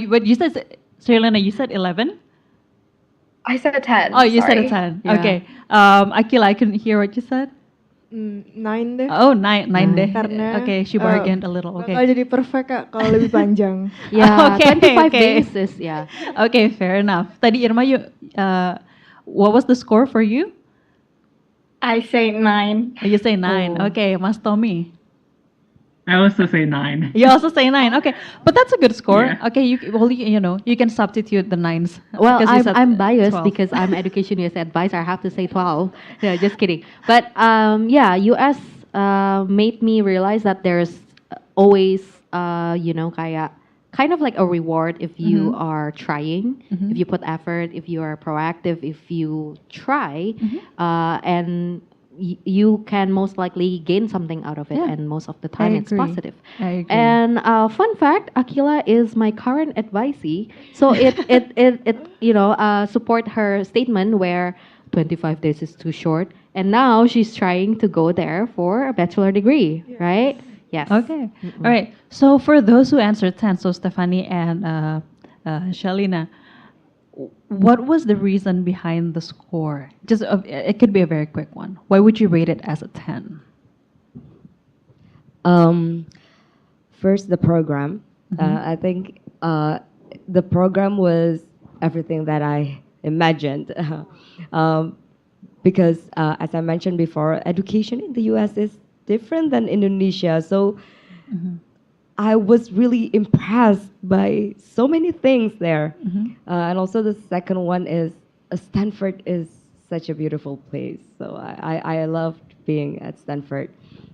But you said, Shalina, you said 11? I said a 10. Oh, you said a sorry. 10. Yeah. Okay. Aqila, I couldn't hear what you said. 9 deh. Oh, 9 deh. Karena Okay, she bargained a little. bakal Okay. jadi perfect Kak kalau lebih panjang. Yeah, Okay, 25 okay. days is, yeah. Okay, fair enough. Tadi Irma, what was the score for you? I say 9. You say 9. Oh. Okay, Mas Tommy. I also say 9. You also say 9. Okay, but that's a good score. Yeah. Okay, you can substitute the 9s. Well, because you said I'm biased 12. because I'm Education USA advisor. I have to say 12. No, just kidding. But yeah, US made me realize that there's always, kayak kind of like a reward if you are trying, if you put effort, if you are proactive, if you try, and you can most likely gain something out of it, Yeah. and most of the time it's agree. positive. I agree. And fun fact, Aqila is my current advisee, so it support her statement where 25 days is too short, and now she's trying to go there for a bachelor degree, right? Yes. Okay. All right. So for those who answered 10, so Stephanie and Shalina, what was the reason behind the score? Just it could be a very quick one. Why would you rate it as a 10? First, the program. I think the program was everything that I imagined. Because, as I mentioned before, education in the US is different than Indonesia. So I was really impressed by so many things there. And also the second one is Stanford is such a beautiful place. So I loved being at Stanford.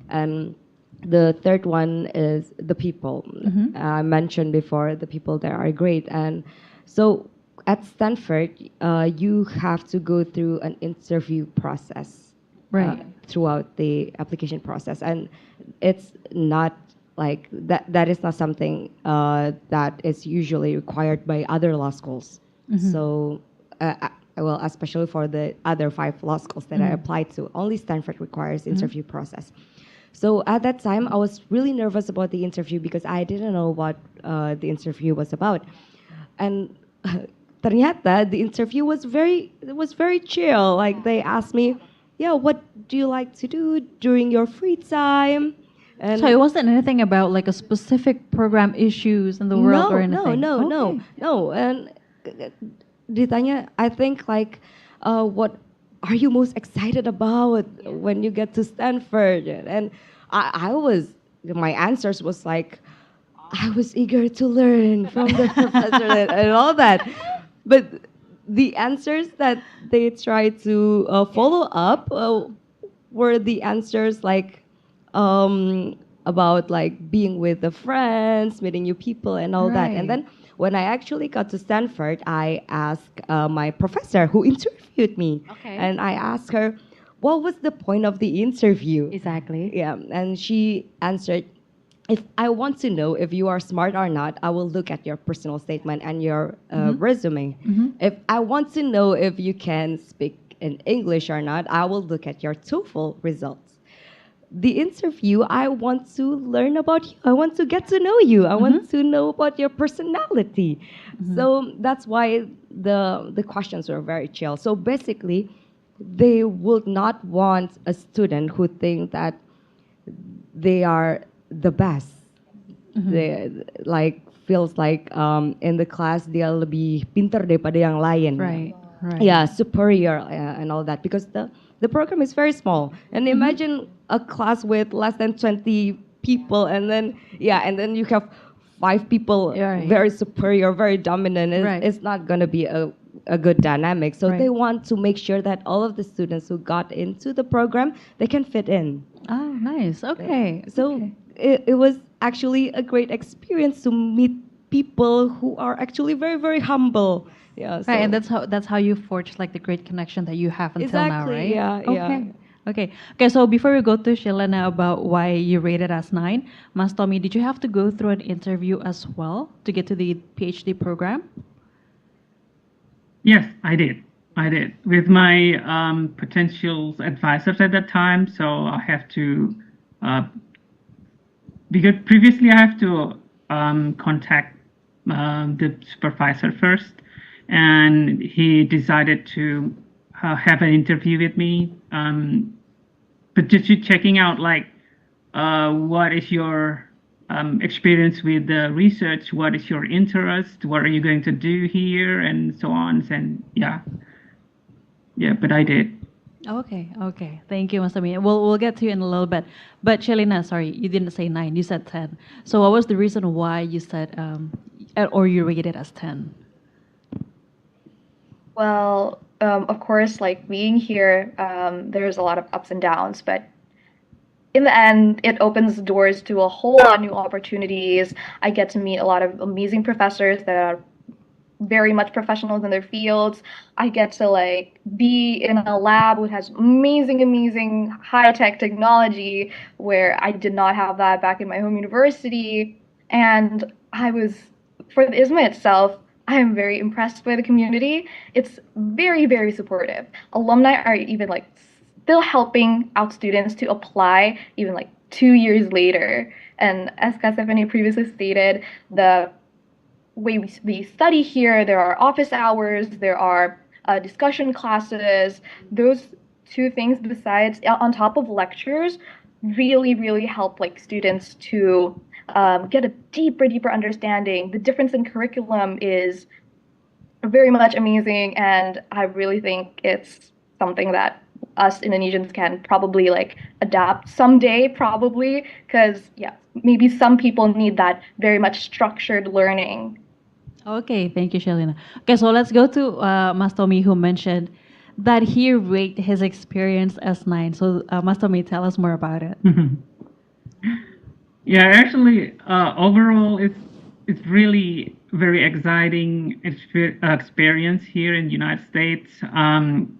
And the third one is the people. I mentioned before, the people there are great. And so at Stanford, you have to go through an interview process. Right. Throughout the application process. And it's not like that is not something that is usually required by other law schools. So well, especially for the other 5 law schools that I applied to. Only Stanford requires interview process. So at that time, I was really nervous about the interview because I didn't know what the interview was about. And ternyata the interview was very chill. Like they asked me, yeah, what do you like to do during your free time? And So it wasn't anything about like a specific program issues in the world or anything. No. And ditanya, I think like, what are you most excited about when you get to Stanford? And my answers was like, I was eager to learn from the professor and all that. But the answers that they tried to follow up were the answers like about like being with the friends, meeting new people, and all that. And then when I actually got to Stanford, I asked my professor who interviewed me, and I asked her, "What was the point of the interview?" Exactly. Yeah, and she answered, if I want to know if you are smart or not, I will look at your personal statement and your resume. If I want to know if you can speak in English or not, I will look at your TOEFL results. The interview, I want to learn about you. I want to get to know you. I want to know about your personality. So that's why the questions were very chill. So basically, they would not want a student who think that they are the best. They like feels like in the class dia lebih pintar daripada yang lain. Right. Yeah, superior and all that, because the program is very small. And imagine a class with less than 20 people, and then you have 5 people very superior, very dominant. It's not going to be a good dynamic. So they want to make sure that all of the students who got into the program, they can fit in. Oh, nice. Okay. So it was actually a great experience to meet people who are actually very, very humble. Yeah, so. Right, and that's how you forged like the great connection that you have until now, right? Yeah. Okay. So before we go to Shelena about why you rated as 9, Mas Tommy, did you have to go through an interview as well to get to the PhD program? Yes, I did with my potential advisors at that time. So I have to because previously I have to contact the supervisor first, and he decided to have an interview with me. But just checking out like what is your experience with the research, what is your interest, what are you going to do here, and so on. And yeah, but I did. Okay. Thank you, Mas Tommy. We'll get to you in a little bit. But Shelena, sorry, you didn't say 9, you said 10. So what was the reason why you said or you rated as 10? Well, of course, like being here, there's a lot of ups and downs, but in the end, it opens doors to a whole lot of new opportunities. I get to meet a lot of amazing professors that are very much professionals in their fields. I get to like be in a lab which has amazing high-tech technology where I did not have that back in my home university. And for the ISMA itself, I am very impressed by the community. It's very supportive. Alumni are even like still helping out students to apply even like 2 years later. And as Stephanie previously stated, the way we study here, there are office hours, there are discussion classes. Those 2 things besides, on top of lectures, really help like students to get a deeper understanding. The difference in curriculum is very much amazing, and I really think it's something that us Indonesians can probably like adapt someday, probably, because maybe some people need that very much structured learning. Okay, thank you, Shelena. Okay, so let's go to Mas Tommy, who mentioned that he rated his experience as 9. So Mas Tommy, tell us more about it. Yeah, actually, overall, it's really very exciting experience here in the United States.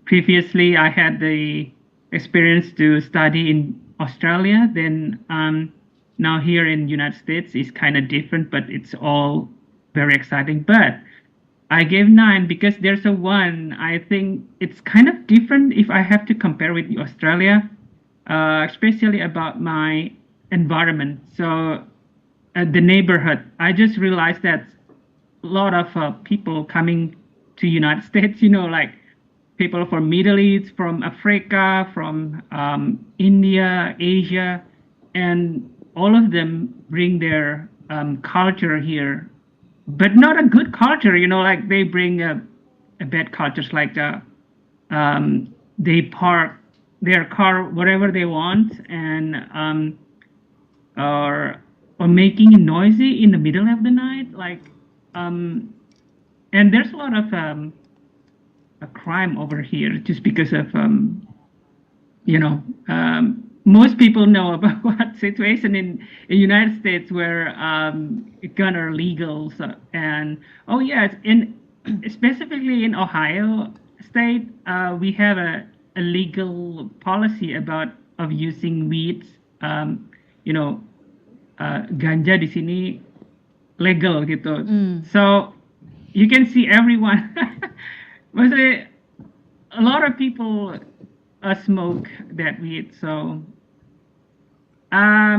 Previously, I had the experience to study in Australia. Then now here in the United States is kind of different, but it's all very exciting. But I gave 9 because there's a one. I think it's kind of different if I have to compare with Australia, especially about my environment. So the neighborhood, I just realized that a lot of people coming to United States, like people from Middle East, from Africa, from India, Asia, and all of them bring their culture here, but not a good culture, like they bring a bad cultures, like they park their car wherever they want, and or making it noisy in the middle of the night, like and there's a lot of a crime over here just because of most people know about what situation in United States where gun are legal. So, and oh yes, in specifically in Ohio state, we have a legal policy about of using weeds. Ganja di sini legal gitu. So you can see everyone. Mostly, a lot of people smoke that weed. So I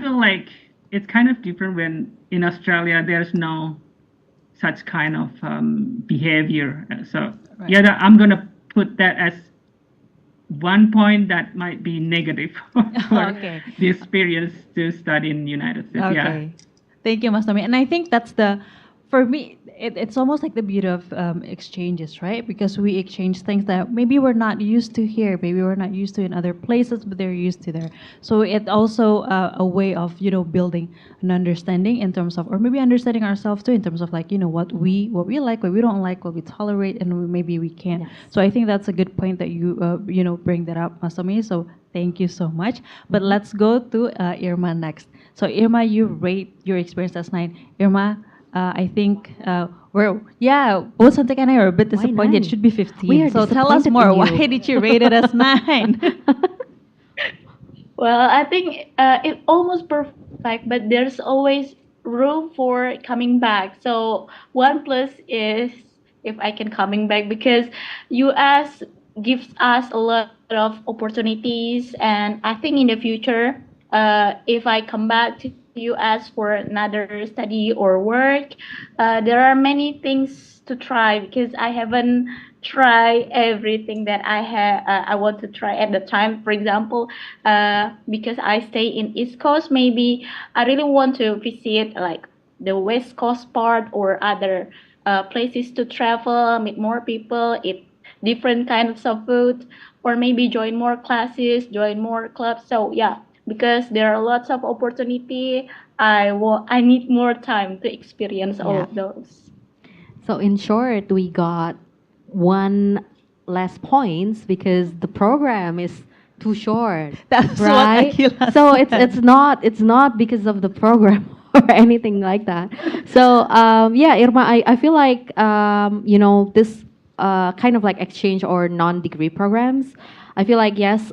feel like it's kind of different when in Australia there's no such kind of behavior. So yeah, I'm gonna put that as one point that might be negative for the experience to study in the United States. Okay. Yeah. Thank you, Mas Tommy. And I think that's for me, it's almost like the beauty of exchanges, right? Because we exchange things that maybe we're not used to here, maybe we're not used to in other places, but they're used to there. So it also a way of, building an understanding in terms of, or maybe understanding ourselves too, in terms of like, what we like, what we don't like, what we tolerate, and maybe we can't. Yes. So I think that's a good point that you, bring that up, Masami. So thank you so much. But let's go to Irma next. So Irma, you rate your experience as 9. Irma, I think both Santika and I are a bit disappointed. It should be 15. We are So tell us disappointed more. in you. Why did you rate it as 9? Well, I think it's almost perfect, but there's always room for coming back. So one plus is if I can coming back, because US gives us a lot of opportunities, and I think in the future, if I come back to US for another study or work, there are many things to try because I haven't tried everything that I want to try at the time. For example, because I stay in East Coast, maybe I really want to visit like the West Coast part or other places to travel, meet more people, eat different kinds of food, or maybe join more classes, join more clubs. So yeah, because there are lots of opportunity, I need more time to experience all Yeah. of those. So in short, we got one less points because the program is too short. That's what right? Aqila So said. it's not because of the program or anything like that. So Irma, I feel like this kind of like exchange or non-degree programs. I feel like yes,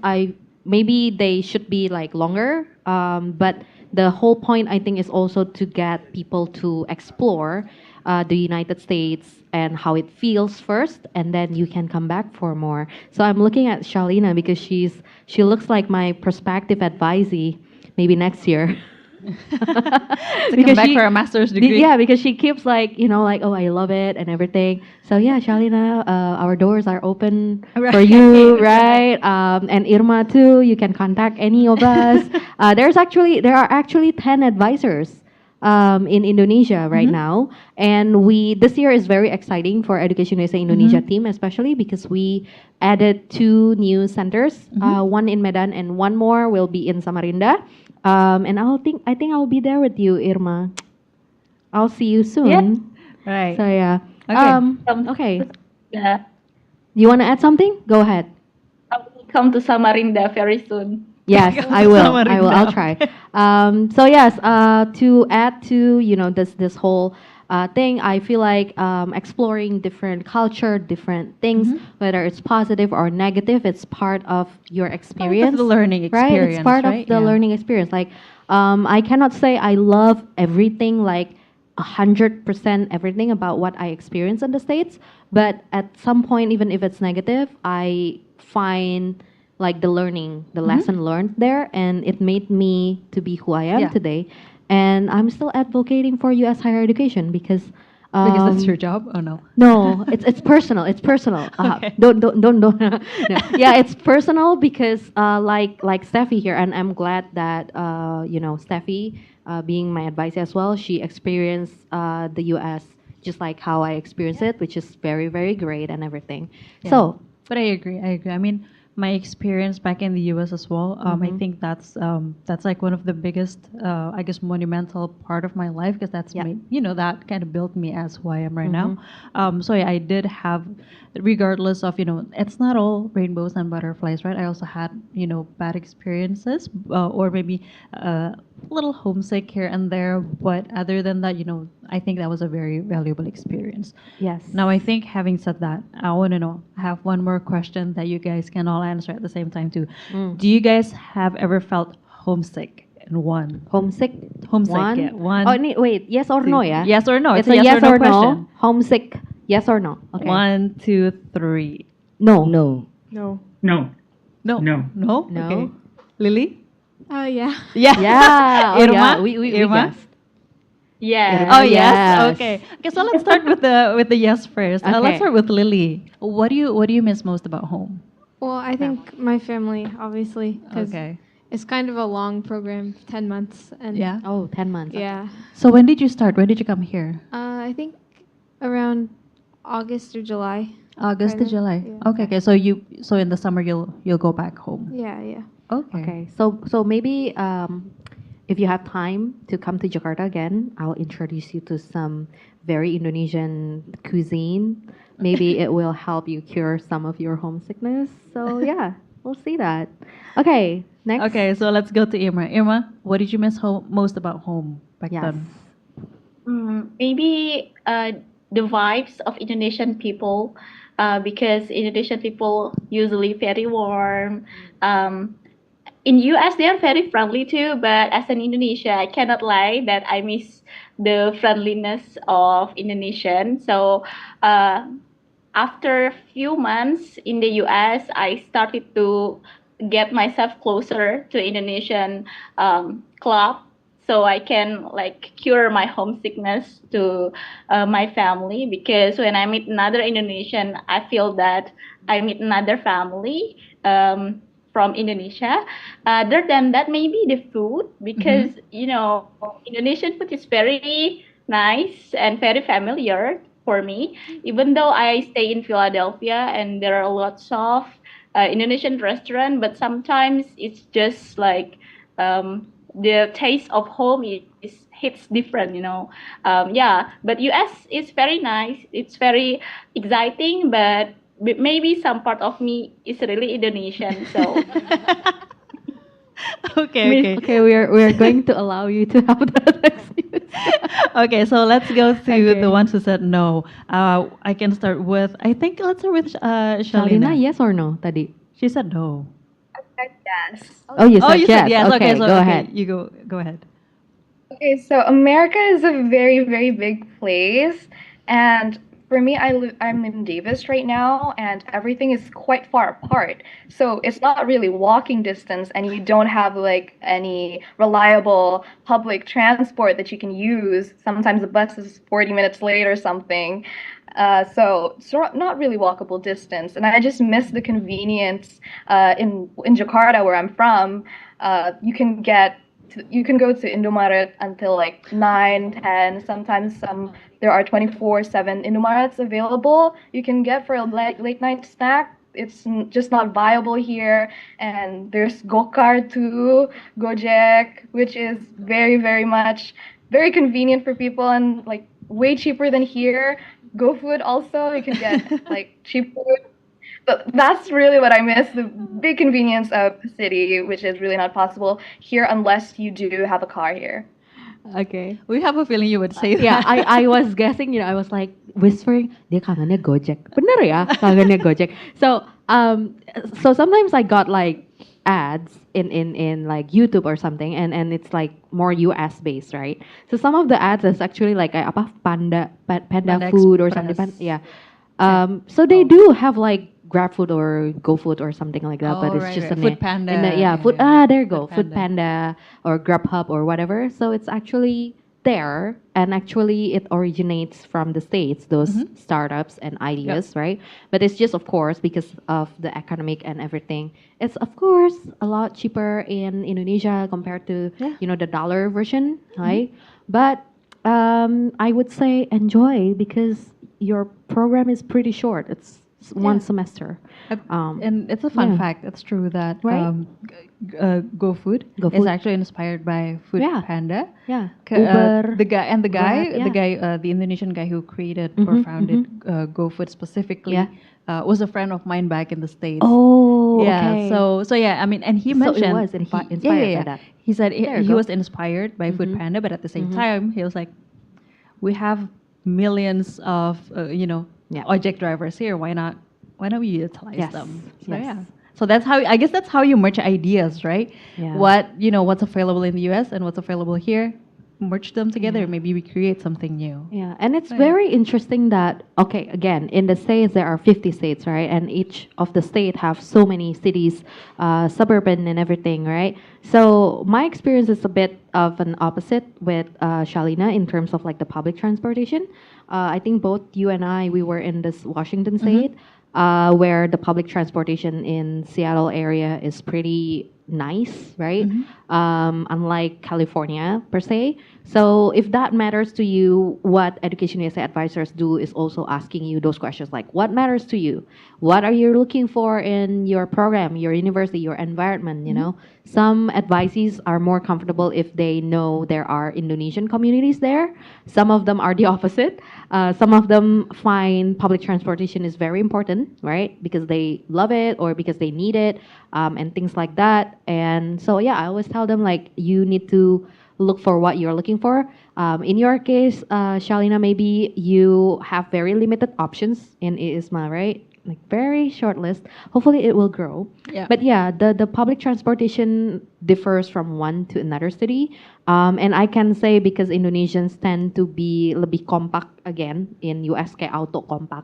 maybe they should be like longer, but the whole point I think is also to get people to explore the United States and how it feels first, and then you can come back for more. So I'm looking at Shalina because she looks like my prospective advisee maybe next year. To come back for a master's degree. Yeah, because she keeps like, oh, I love it and everything. So yeah, Shalina, our doors are open for Right. you, right? And Irma too, you can contact any of us. There are actually 10 advisors in Indonesia right now, and this year is very exciting for Education USA Indonesia team, especially because we added 2 new centers, one in Medan and one more will be in Samarinda. And I think I'll be there with you, Irma. I'll see you soon. Yeah. Right. So yeah. Okay. Okay. Yeah, You want to add something? Go ahead. I will come to Samarinda very soon. Yes, I will. Samarinda. I'll try. So yes, to add to this whole thing, I feel like exploring different culture, different things, whether it's positive or negative, it's part of your experience. the learning right? It's experience, part right? of the Yeah. learning experience. Like I cannot say I love everything like 100% everything about what I experience in the States, but at some point, even if it's negative, I find like the learning, the lesson learned there, and it made me to be who I am today. And I'm still advocating for U.S. higher education because That's your job? Oh no. no, it's personal. It's personal. Okay. Don't. No. Yeah, it's personal because like Steffi here, and I'm glad that Steffi, being my advisor as well, she experienced the U.S. just like how I experienced it, which is very very great and everything. Yeah. So But I agree. I mean, my experience back in the U.S. as well. I think that's like one of the biggest, I guess, monumental part of my life because that's made, that kind of built me as who I am right now. So yeah, I did have, regardless of it's not all rainbows and butterflies, right? I also had bad experiences or maybe a little homesick here and there. But other than that, I think that was a very valuable experience. yes. Now, I think having said that, I want to know, I have one more question that you guys can all answer at the same time too. Do you guys have ever felt homesick? And one. Homesick. Homesick, One. yeah. One. Oh, wait. Yes or no? two. Yeah. Yes or no? It's a yes or no question. Homesick. Yes or no? Okay. 1, 2, 3. No. No. No. No. No. No. No? No. Okay. Lily? Yeah. Yeah. Yeah. Oh, Irma? yeah. We Irma? guessed. Yeah. Oh Yes. yes. Okay. Okay. So let's start with the yes first. Okay. Let's start with Lily. What do you miss most about home? Well, I think my family, obviously, because Okay. it's kind of a long program, 10 months, and Yeah. Oh, 10 months. yeah. So when did you start? When did you come here? I think around August or July. August to Kinda, July. yeah. Okay. Okay. So in the summer you'll go back home. Yeah. Okay. Okay. So maybe if you have time to come to Jakarta again, I'll introduce you to some very Indonesian cuisine. Maybe it will help you cure some of your homesickness. So yeah, we'll see that. Okay. Next. Okay. So let's go to Irma. Irma, what did you miss most about home back Yes. then? Maybe the vibes of Indonesian people, because Indonesian people usually very warm. In US they are very friendly too, but as an Indonesian, I cannot lie that I miss the friendliness of Indonesian. So after a few months in the US, I started to get myself closer to Indonesian club, so I can like cure my homesickness to my family. Because when I meet another Indonesian, I feel that I meet another family from Indonesia. Other than that, maybe the food, because Indonesian food is very nice and very familiar for me. Even though I stay in Philadelphia and there are lots of Indonesian restaurants, but sometimes it's just like the taste of home is hits different, Yeah, but US is very nice. It's very exciting, but maybe some part of me is really Indonesian. So Okay. Okay, we are going to allow you to have that excuse. Okay. So let's go to Okay. the ones who said no. I can start with. I think let's start with Shalina, Shalina. yes or no? Tadi. She said no. Yes. Oh, you said you yes. said yes. Okay. So go okay, ahead. you go ahead. Okay, so America is a very, very big place, and for me, I'm in Davis right now, and everything is quite far apart. So it's not really walking distance, and you don't have like any reliable public transport that you can use. Sometimes the bus is 40 minutes late or something. So it's not really walkable distance, and I just miss the convenience in Jakarta, where I'm from. You can go to Indomaret until like 9, 10. Sometimes there are 24/7 Indomarets available. You can get for a late night snack. It's just not viable here. And there's Gokar too, Gojek, which is very, very much very convenient for people and like way cheaper than here. GoFood also, you can get like cheap food. But that's really what I miss, the big convenience of the city, which is really not possible here unless you do have a car here. Okay. We have a feeling you would say that. Yeah, I was guessing, I was like whispering, dia kangennya Gojek. Bener ya, kangennya Gojek. So sometimes I got like ads in like YouTube or something, and it's like more US based, right? So some of the ads is actually like apa panda Panda food or Express. something. Yeah. So they do have like GrabFood or GoFood or something like that, but Oh, it's right, just right. in Food the, Panda. in the Yeah, food. yeah. There you go, Food Food Panda or GrabHub or whatever. So it's actually there, and actually it originates from the States, those startups and ideas, right? But it's just, of course, because of the economic and everything, it's of course a lot cheaper in Indonesia compared to the dollar version, right? But I would say enjoy, because your program is pretty short. It's one semester. And it's a fun yeah. fact. It's true that Right? GoFood is GoFood. actually inspired by Food Yeah. Panda. Yeah. The Uber, guy, Grab, the Indonesian guy who created or founded GoFood specifically, Yeah. was a friend of mine back in the States. Oh, Yeah. okay. So yeah. I mean, and he So it mentioned was inspired by that. He said There you he go. was inspired by Food Panda, but at the same time, he was like, we have millions of Yeah. object drivers here. Why not we utilize Yes, them? So yes. yeah. So that's how, I guess that's how you merge ideas, right? Yeah. What's available in the US and what's available here, merge them together. Maybe we create something new. Yeah, and it's very interesting that, okay, again, in the states there are 50 states, right? And each of the state have so many cities, suburban and everything, right? So my experience is a bit of an opposite with Shalina in terms of like the public transportation. I think both you and I, we were in this Washington state, where the public transportation in Seattle area is pretty nice, right? Unlike California per se. So if that matters to you, what Education USA advisors do is also asking you those questions like, what matters to you? What are you looking for in your program, your university, your environment, you know? Some advisees are more comfortable if they know there are Indonesian communities there. Some of them are the opposite. Some of them find public transportation is very important, right? Because they love it or because they need it, and things like that. And so, yeah, I always tell them like, you need to look for what you're looking for. In your case, Shalina, maybe you have very limited options in ISMA, right? Like very short list. Hopefully it will grow. Yeah. But yeah, the public transportation differs from one to another city. And I can say because Indonesians tend to be lebih kompak again in US kayak auto kompak.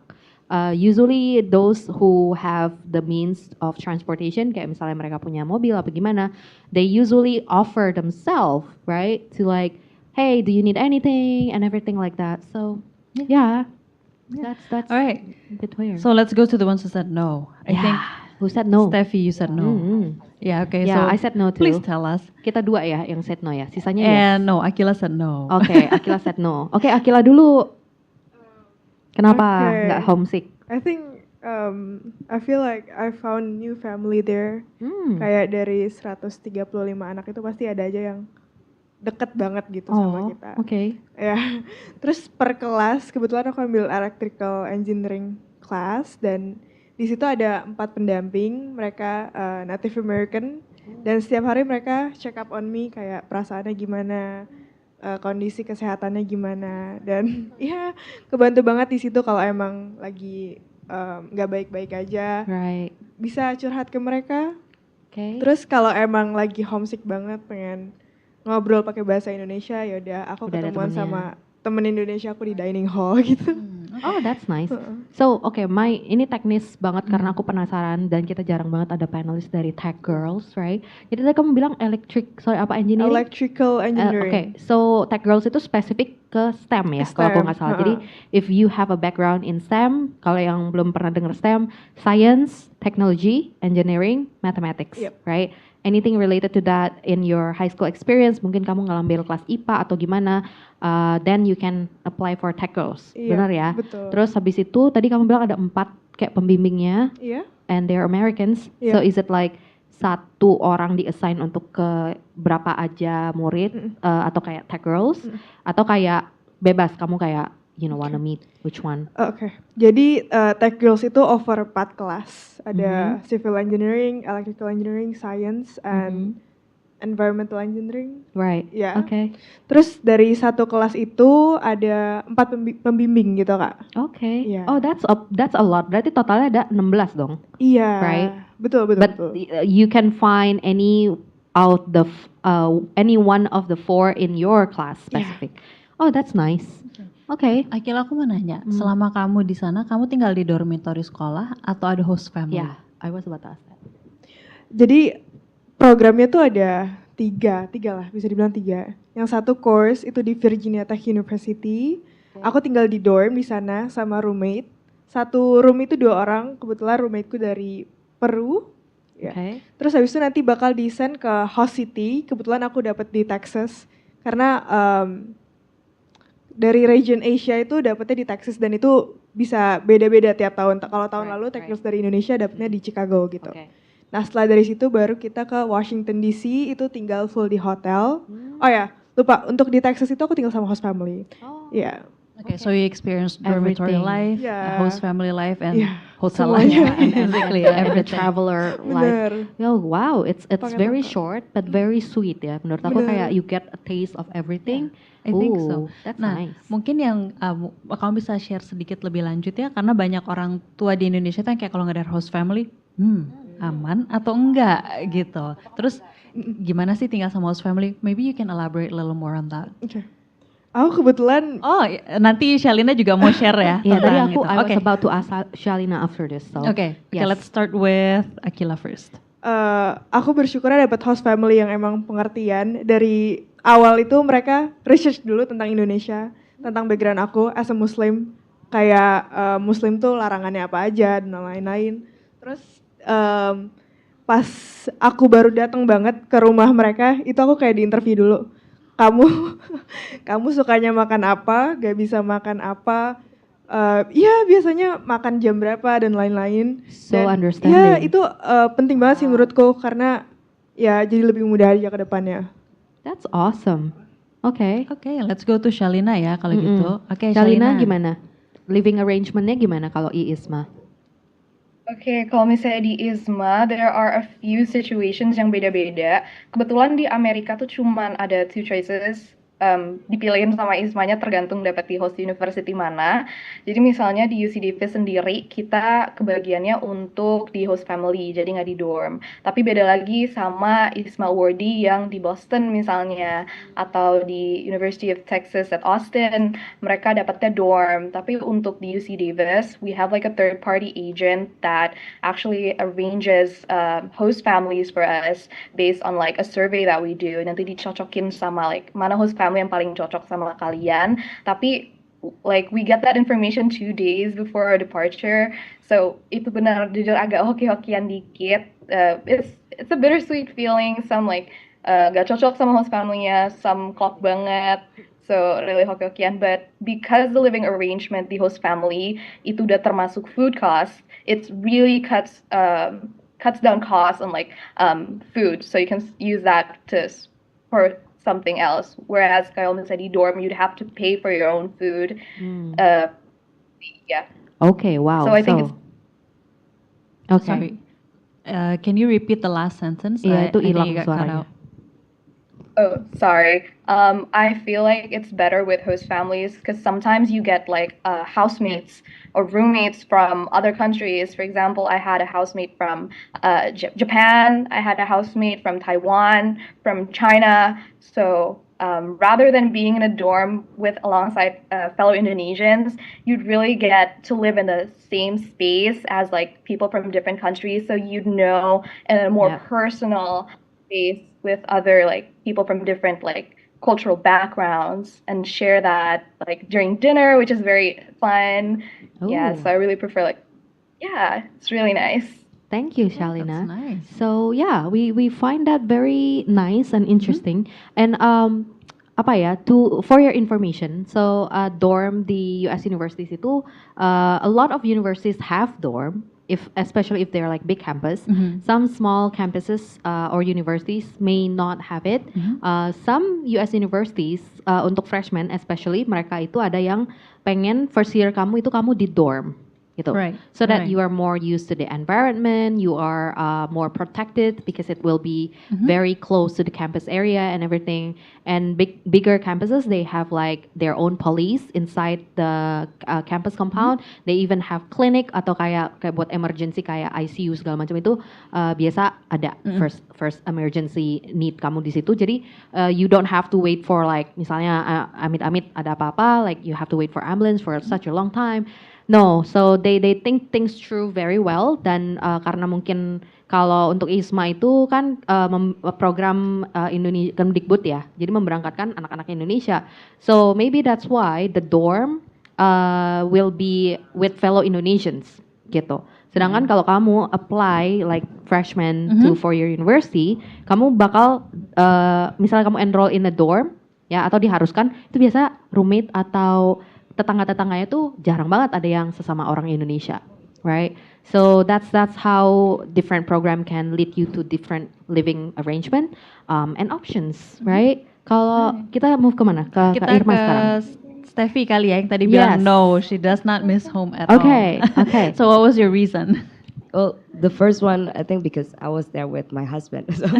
Usually those who have the means of transportation, kayak misalnya mereka punya mobil apa gimana, they usually offer themselves, right? To like, hey, do you need anything and everything like that. So yeah. That's All right. a bit weird. So let's go to the ones who said no. I think Who said no? Steffi, you said no. Mm-hmm. Yeah. Okay. Yeah, so I said no too. Please tell us. Kita dua ya yang said no ya. Sisanya yes. And no, Aqila said no. Oke, Aqila said no. Oke, Aqila dulu. Kenapa Okay. nggak homesick? I think I feel like I found new family there. Kayak dari 135 anak itu pasti ada aja yang deket banget gitu sama kita. Oke. Ya. Terus per kelas kebetulan aku ambil electrical engineering class dan di situ ada 4 pendamping, mereka Native American dan setiap hari mereka check up on me kayak perasaannya gimana, kondisi kesehatannya gimana dan ya kebantu banget di situ kalau emang lagi nggak baik-baik aja. Right. Bisa curhat ke mereka. Okay. Terus kalau emang lagi homesick banget pengen ngobrol pakai bahasa Indonesia, yaudah aku Udah ada ketemuan temennya. sama temen Indonesia aku di dining hall gitu. Oh, that's nice. So, okay, ini teknis banget karena aku penasaran dan kita jarang banget ada panelis dari TechGirls, right? Jadi tadi kamu bilang engineering? Electrical engineering. Okay, so TechGirls itu spesifik ke STEM ya, kalau aku nggak salah. Jadi, if you have a background in STEM, kalau yang belum pernah dengar STEM, science, technology, engineering, mathematics, right? Anything related to that in your high school experience, mungkin kamu ngambil kelas IPA atau gimana, then you can apply for TechGirls, benar ya? Betul. Terus habis itu tadi kamu bilang ada 4 kayak pembimbingnya, and they're Americans, so is it like satu orang di-assign untuk ke berapa aja murid, atau kayak TechGirls, atau kayak bebas, kamu kayak wanna meet which one? Oke. Jadi TechGirls itu over 4 kelas. Ada civil engineering, electrical engineering, science, and environmental engineering. Right. Ya. Okay. Terus dari satu kelas itu ada 4 pembimbing gitu Kak. Okay. Iya. Oh, that's a lot. Berarti totalnya ada 16 dong. Iya. Right? Betul. But you can find any one of the 4 in your class specific. Oh, that's nice. Okay. Aqila, aku mau nanya, selama kamu di sana, kamu tinggal di dormitory sekolah atau ada host family? Yeah, I was about to ask that. Jadi programnya tuh ada tiga lah, bisa dibilang 3. Yang satu course itu di Virginia Tech University. Aku tinggal di dorm di sana sama roommate. Satu room itu 2 orang, kebetulan roommateku dari Peru. Ya. Okay. Terus habis itu nanti bakal di-send ke host city. Kebetulan aku dapat di Texas karena dari region Asia itu dapetnya di Texas dan itu bisa beda-beda tiap tahun. Kalau tahun lalu TechGirls dari Indonesia dapetnya di Chicago gitu. Okay. Nah setelah dari situ baru kita ke Washington DC, itu tinggal full di hotel. Oh ya, lupa, untuk di Texas itu aku tinggal sama host family. Oh. Yeah. Okay, so you experienced dormitory life, host family life, and hotel life. Basically, every traveler life. Oh wow, it's very short but very sweet ya. Menurut aku kayak you get a taste of everything. I think so. That's nah, nice. mungkin yang kamu bisa share sedikit lebih lanjut ya, karena banyak orang tua di Indonesia tuh yang kayak kalau nggak ada host family, aman atau enggak gitu. Terus gimana sih tinggal sama host family? Maybe you can elaborate a little more on that. Okay. Aku kebetulan. Oh, nanti Shalina juga mau share ya. Iya, tadi aku gitu. I was about to ask Shalina after this. So. Okay, let's start with Aqila first. Aku bersyukurnya dapat host family yang emang pengertian. Dari awal itu mereka research dulu tentang Indonesia, tentang background aku as a Muslim. Kayak Muslim tuh larangannya apa aja dan lain-lain. Terus pas aku baru datang banget ke rumah mereka, itu aku kayak diinterview dulu. Kamu sukanya makan apa, gak bisa makan apa, ya biasanya makan jam berapa dan lain-lain. So dan, understanding. Ya itu penting banget sih menurutku karena ya jadi lebih mudah aja ke depannya. That's awesome. Okay, let's go to Shalina ya kalau gitu. Okay, Shalina gimana? Living arrangementnya gimana kalau ISMA? Oke, kalau misalnya di ISMA, there are a few situations yang beda-beda. Kebetulan di Amerika tuh cuman ada 2 choices, dipilihin sama ISMA-nya tergantung dapat di host university mana. Jadi misalnya di UC Davis sendiri, kita kebagiannya untuk di host family, jadi nggak di dorm. Tapi beda lagi sama ISMA Awardee yang di Boston misalnya, atau di University of Texas at Austin, mereka dapatnya dorm. Tapi untuk di UC Davis, we have like a third-party agent that actually arranges host families for us based on like a survey that we do. Nanti dicocokin sama like mana host family yang paling cocok sama kalian. Tapi like we get that information 2 days before our departure. So itu benar jujur agak hoki-hokian dikit. It's a bittersweet feeling. Some like gak cocok sama host family-nya, some klop banget. So really hoki-hokian, but because the living arrangement the host family itu udah termasuk food cost, it really cuts down costs on like food. So you can use that for something else. Whereas kalau misalnya di dorm, you'd have to pay for your own food. Yeah. Okay, wow. So I think it's. Okay. Sorry. Can you repeat the last sentence? Iya, itu I think hilang you got cut suaranya. out. Oh, sorry. I feel like it's better with host families because sometimes you get like housemates or roommates from other countries. For example, I had a housemate from Japan. I had a housemate from Taiwan, from China. So rather than being in a dorm with alongside fellow Indonesians, you'd really get to live in the same space as like people from different countries. So you'd know in a more personal space with other like people from different like cultural backgrounds and share that like during dinner, which is very fun. Ooh. Yeah, so I really prefer like, yeah, it's really nice. Thank you, Shalina. That's nice. So yeah, we find that very nice and interesting. And for your information, so dorm di US universities itu a lot of universities have dorm. Especially if they're like big campus, some small campuses or universities may not have it. Some US universities untuk freshmen especially mereka itu ada yang pengen first year kamu itu kamu di dorm. gitu. Right, So that right. you are more used to the environment, you are more protected because it will be very close to the campus area and everything. And bigger campuses, they have like their own police inside the campus compound. They even have clinic atau kayak buat emergency kayak ICU segala macam itu biasa ada first emergency need kamu di situ. Jadi you don't have to wait for like misalnya amit-amit ada apa-apa, like you have to wait for ambulance for such a long time. No, so they think things through very well dan karena mungkin kalau untuk ISMA itu kan program Indonesia Kemdikbud ya, jadi memberangkatkan anak-anak Indonesia. So maybe that's why the dorm will be with fellow Indonesians gitu. Sedangkan kalau kamu apply like freshman to four-year university, kamu bakal misalnya kamu enroll in a dorm ya atau diharuskan itu biasa roommate atau tetangga-tetangganya tuh jarang banget ada yang sesama orang Indonesia, right? So that's how different program can lead you to different living arrangement and options, right? Kalau kita move kemana? Ke Irma sekarang. Steffi kali ya yang tadi bilang no, she does not miss home at all. Okay. So what was your reason? Well, the first one, I think because I was there with my husband. So,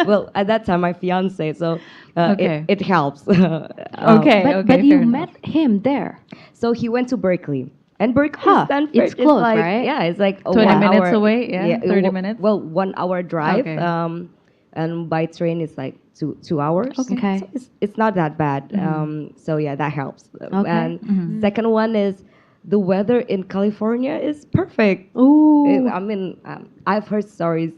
well, at that time, my fiance, so it helps. But you met him there. So he went to Berkeley. And Berkeley, Stanford, it's close, like, right? Yeah, it's like 20 minutes away, 30 minutes? Well, 1 hour drive. Okay. And by train, it's like two hours. Okay. So it's not that bad. So yeah, that helps. Okay. And second one is, the weather in California is perfect. Ooh. I mean, I've heard stories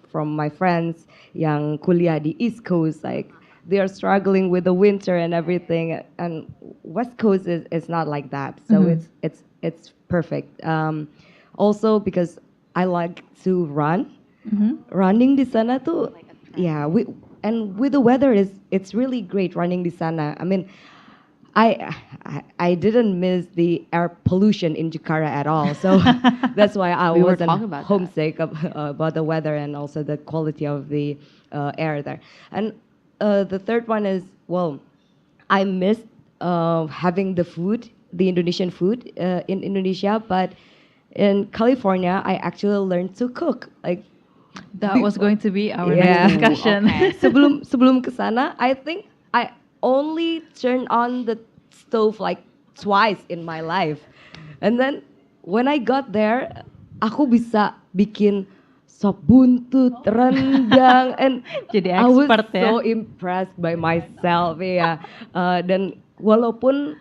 from my friends yang kuliah di East Coast, like they are struggling with the winter and everything, and West Coast is not like that. So it's perfect. Also because I like to run, running di sana tuh, yeah. And with the weather it's really great running di sana. I mean, I didn't miss the air pollution in Jakarta at all, so that's why I wasn't homesick about the weather and also the quality of the air there. And the third one is, well, I missed having the food, the Indonesian food in Indonesia, but in California I actually learned to cook. Like that was going to be our next discussion. Okay. sebelum kesana, I think I only turned on the stove like twice in my life. And then when I got there, aku bisa bikin sop buntut, rendang, and jadi I was expert so impressed by myself, ya. Dan walaupun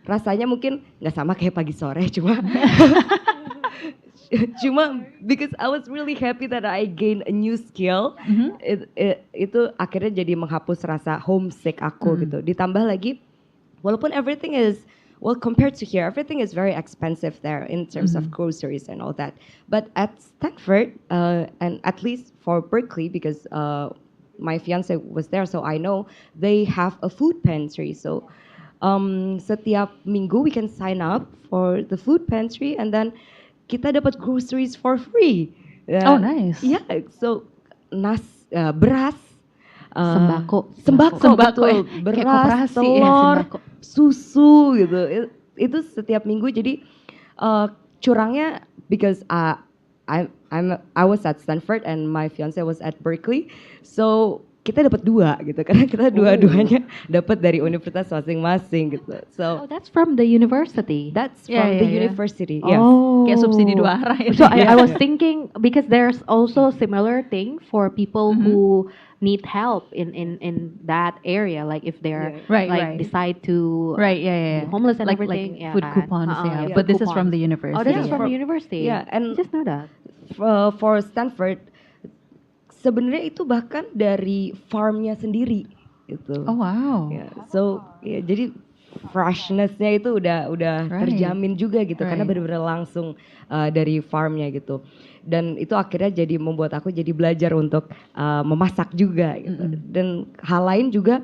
rasanya mungkin nggak sama kayak pagi sore, cuma because I was really happy that I gained a new skill, itu akhirnya jadi menghapus rasa homesick aku gitu. Ditambah lagi, walaupun everything is, well, compared to here, everything is very expensive there in terms of groceries and all that. But at Stanford, and at least for Berkeley, because my fiance was there, so I know they have a food pantry. So setiap minggu we can sign up for the food pantry, and then kita dapat groceries for free. Oh, nice. Yeah, so beras, sembako betul, beras, telur, susu gitu. Itu setiap minggu. Jadi curangnya, because I was at Stanford and my fiance was at Berkeley, so kita dapat dua gitu, karena kita dua-duanya dapat dari universitas masing-masing gitu. So that's from the university. That's from the university. Yes. Oh, kayak subsidi 2 arah. So I was thinking, because there's also similar thing for people who need help in that area, like if they're decide to be homeless and everything, like food coupons, but this is from the university. Oh, this is from the university. Yeah, and I just know that. For Stanford, sebenarnya itu bahkan dari farmnya sendiri gitu. Oh wow. Yeah, so jadi freshness-nya itu udah terjamin juga gitu, karena benar-benar langsung dari farmnya gitu. Dan itu akhirnya jadi membuat aku jadi belajar untuk memasak juga gitu. Dan hal lain juga,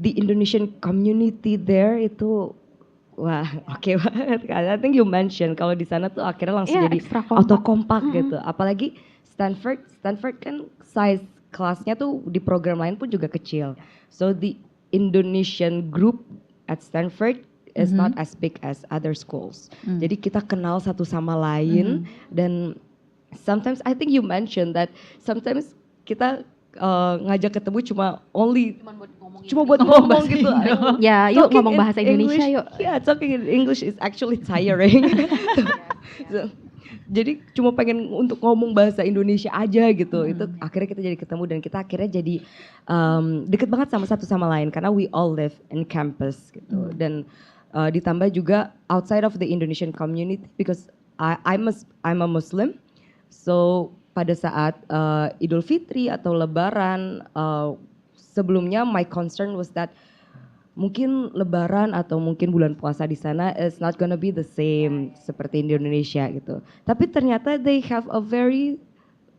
the Indonesian community there itu wah oke banget. I think you mentioned kalau di sana tuh akhirnya langsung jadi auto kompak gitu. Apalagi Stanford kan size kelasnya tuh di program lain pun juga kecil. So the Indonesian group at Stanford is not as big as other schools. Jadi kita kenal satu sama lain dan sometimes I think you mentioned that sometimes kita ngajak ketemu cuma buat ngomong gitu. Ya, yuk Talking ngomong in bahasa Indonesia English, yuk. Yeah, talking in English is actually tiring. So, jadi cuma pengen untuk ngomong bahasa Indonesia aja gitu. Itu akhirnya kita jadi ketemu dan kita akhirnya jadi deket banget sama satu sama lain karena we all live in campus gitu. Dan ditambah juga outside of the Indonesian community because I'm a Muslim. So pada saat Idul Fitri atau Lebaran sebelumnya my concern was that mungkin Lebaran atau mungkin bulan puasa di sana is not gonna be the same seperti di Indonesia gitu. Tapi ternyata they have a very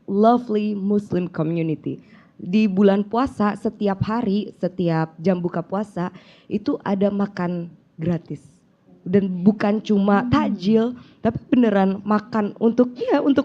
lovely Muslim community. Di bulan puasa setiap hari, setiap jam buka puasa itu ada makan gratis. Dan bukan cuma takjil, tapi beneran makan untuk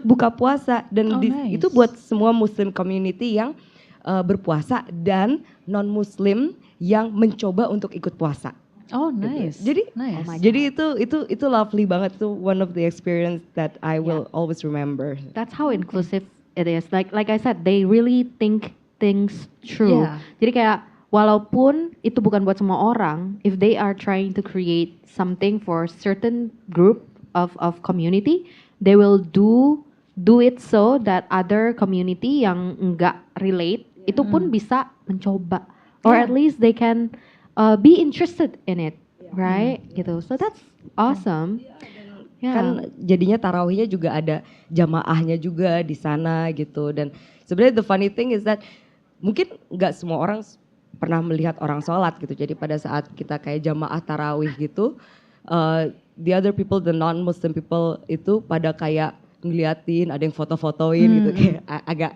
buka puasa dan itu buat semua Muslim community yang berpuasa dan non Muslim yang mencoba untuk ikut puasa. Oh nice. Jadi nice. Jadi itu lovely banget, itu one of the experience that I will always remember. That's how inclusive it is. Like I said, they really think things through. Yeah. Jadi kayak walaupun itu bukan buat semua orang, if they are trying to create something for certain group of community, they will do it so that other community yang enggak relate itu pun bisa mencoba, or at least they can be interested in it, right? Gitu. So that's awesome. Kan jadinya tarawihnya juga ada jamaahnya juga di sana gitu. Dan sebenarnya the funny thing is that mungkin nggak semua orang pernah melihat orang sholat gitu. Jadi pada saat kita kayak jamaah tarawih gitu, the other people, the non-Muslim people itu pada kayak ngeliatin, ada yang foto-fotoin gitu, kayak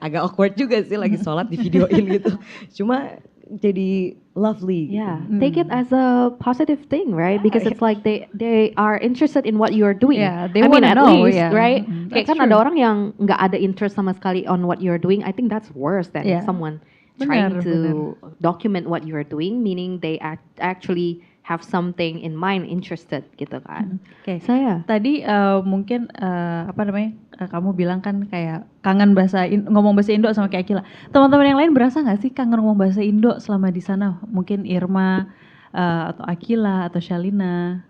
agak awkward juga sih lagi sholat di videoin gitu. Cuma jadi lovely. Yeah, take it as a positive thing, right? Because it's like they are interested in what you are doing. Yeah, they I mean, wanna at know, least, yeah. right? That's Kayak kan ada orang yang nggak ada interest sama sekali on what you're doing. I think that's worse than someone trying to document what you are doing, meaning they actually have something in mind, interested gitu kan. Oke. Saya Tadi mungkin kamu bilang kan kayak kangen ngomong bahasa Indo sama kayak Aqila. Teman-teman yang lain berasa nggak sih kangen ngomong bahasa Indo selama di sana? Mungkin Irma atau Aqila atau Shalina.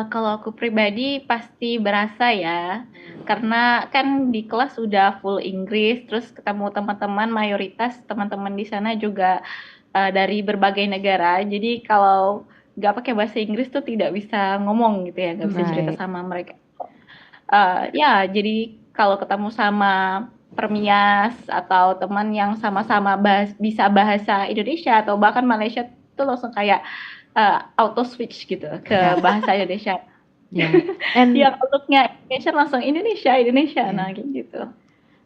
Kalau aku pribadi pasti berasa ya, karena kan di kelas udah full Inggris, terus ketemu teman-teman, mayoritas teman-teman di sana juga dari berbagai negara. Jadi kalau nggak pakai bahasa Inggris tuh tidak bisa ngomong gitu ya, nggak bisa cerita sama mereka. Jadi kalau ketemu sama permias atau teman yang sama-sama bisa bahasa Indonesia atau bahkan Malaysia tuh langsung kayak auto switch gitu ke bahasa Indonesia. And yang untuknya Indonesia langsung Indonesia, nah kayak gitu.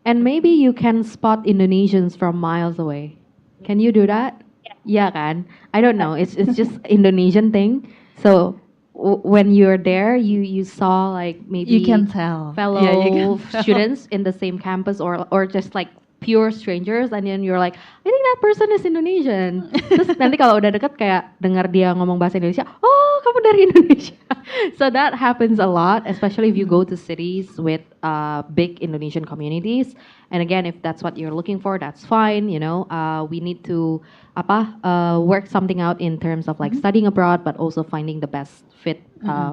And maybe you can spot Indonesians from miles away. Can you do that? Yeah kan? I don't know. It's just Indonesian thing. So when you're there, you saw like maybe you can tell fellow students in the same campus or just like pure strangers, and then you're like, I think that person is Indonesian. Terus nanti kalau udah deket kayak dengar dia ngomong bahasa Indonesia, oh kamu dari Indonesia. So that happens a lot, especially if you go to cities with big Indonesian communities. And again, if that's what you're looking for, that's fine. You know, we need to work something out in terms of like studying abroad, but also finding the best fit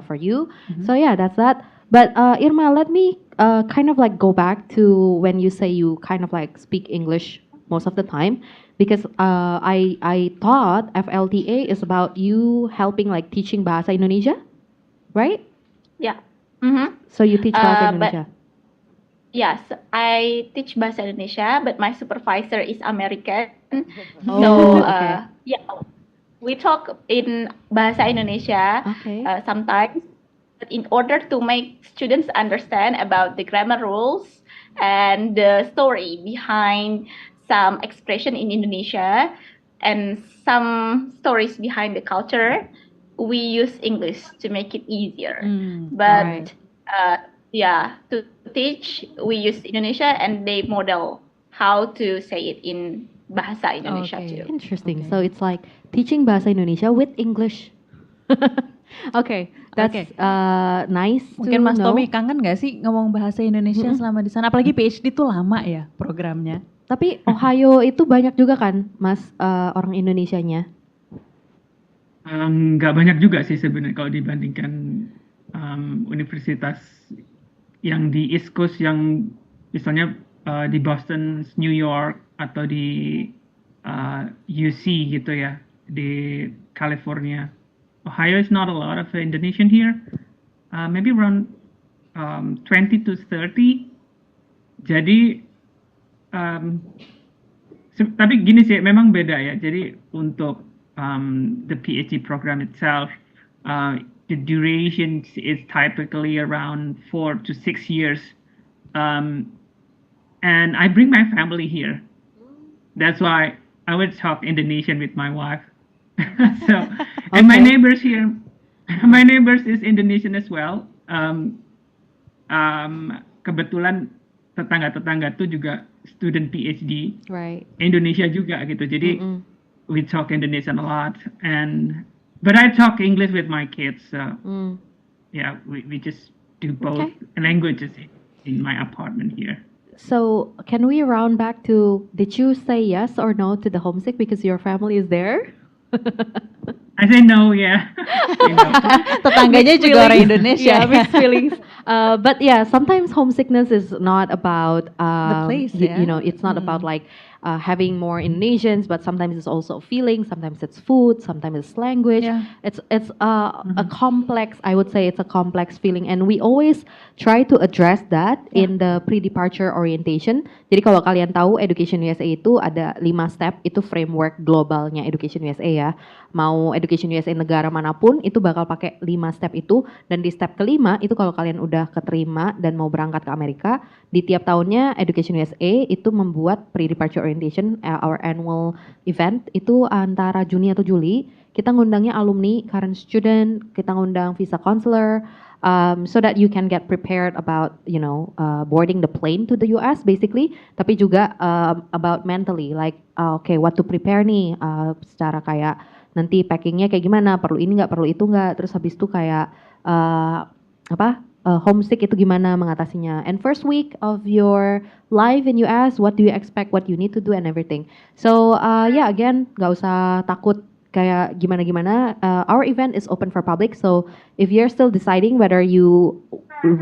for you. So yeah, that's that. But Irma, let me kind of like go back to when you say you kind of like speak English most of the time, because I thought FLTA is about you helping like teaching bahasa Indonesia, right? Yeah. So you teach bahasa Indonesia. Yes, I teach bahasa Indonesia, but my supervisor is American. We talk in bahasa Indonesia sometimes. But in order to make students understand about the grammar rules and the story behind some expression in Indonesia and some stories behind the culture, we use English to make it easier. But to teach, we use Indonesia and they model how to say it in bahasa Indonesia Okay. too. Interesting. Okay. So it's like teaching bahasa Indonesia with English. Okay, that's Okay. nice Mungkin to Mas know. Tommy kangen nggak sih ngomong bahasa Indonesia selama di sana? Apalagi PhD itu lama ya programnya. Tapi Ohio itu banyak juga kan, Mas, orang Indonesianya? Nggak banyak juga sih sebenarnya kalau dibandingkan universitas yang di East Coast yang misalnya di Boston, New York atau di UC gitu ya di California. Ohio is not a lot of Indonesian here, maybe around 20 to 30. Jadi tapi gini sih, memang beda ya. Jadi untuk the PhD program itself, the duration is typically around 4 to 6 years. And I bring my family here. That's why I would talk Indonesian with my wife. So, and my neighbors here, my neighbors is Indonesian as well. Kebetulan tetangga-tetangga tuh juga student PhD Right. Indonesia juga gitu. Jadi we talk Indonesian a lot, but I talk English with my kids. So yeah, we just do both languages in my apartment here. So can we round back to, did you say yes or no to the homesick because your family is there? I say no, yeah. I know. Tetangganya juga orang Indonesia. Yeah, mixed feelings. But yeah, sometimes homesickness is not about The place, you know, it's not about like having more Indonesians, but sometimes it's also a feeling. Sometimes it's food. Sometimes it's language. Yeah. It's a complex. I would say it's a complex feeling, and we always try to address that in the pre-departure orientation. Jadi kalau kalian tahu Education USA itu ada 5 step, itu framework globalnya Education USA ya. Mau Education USA negara manapun itu bakal pakai 5 step itu, dan di step kelima itu kalau kalian udah keterima dan mau berangkat ke Amerika, di tiap tahunnya Education USA itu membuat pre-departure orientation, our annual event itu antara Juni atau Juli. Kita ngundangnya alumni, current student, kita ngundang visa counselor, so that you can get prepared about, you know, boarding the plane to the US basically, tapi juga about mentally, like okay, what to prepare nih, secara kayak nanti packingnya kayak gimana, perlu ini nggak, perlu itu nggak, terus habis itu kayak homesick itu gimana mengatasinya, and first week of your life in US, what do you expect, what you need to do and everything. So yeah, again, nggak usah takut kayak gimana-gimana. Our event is open for public, so if you're still deciding whether you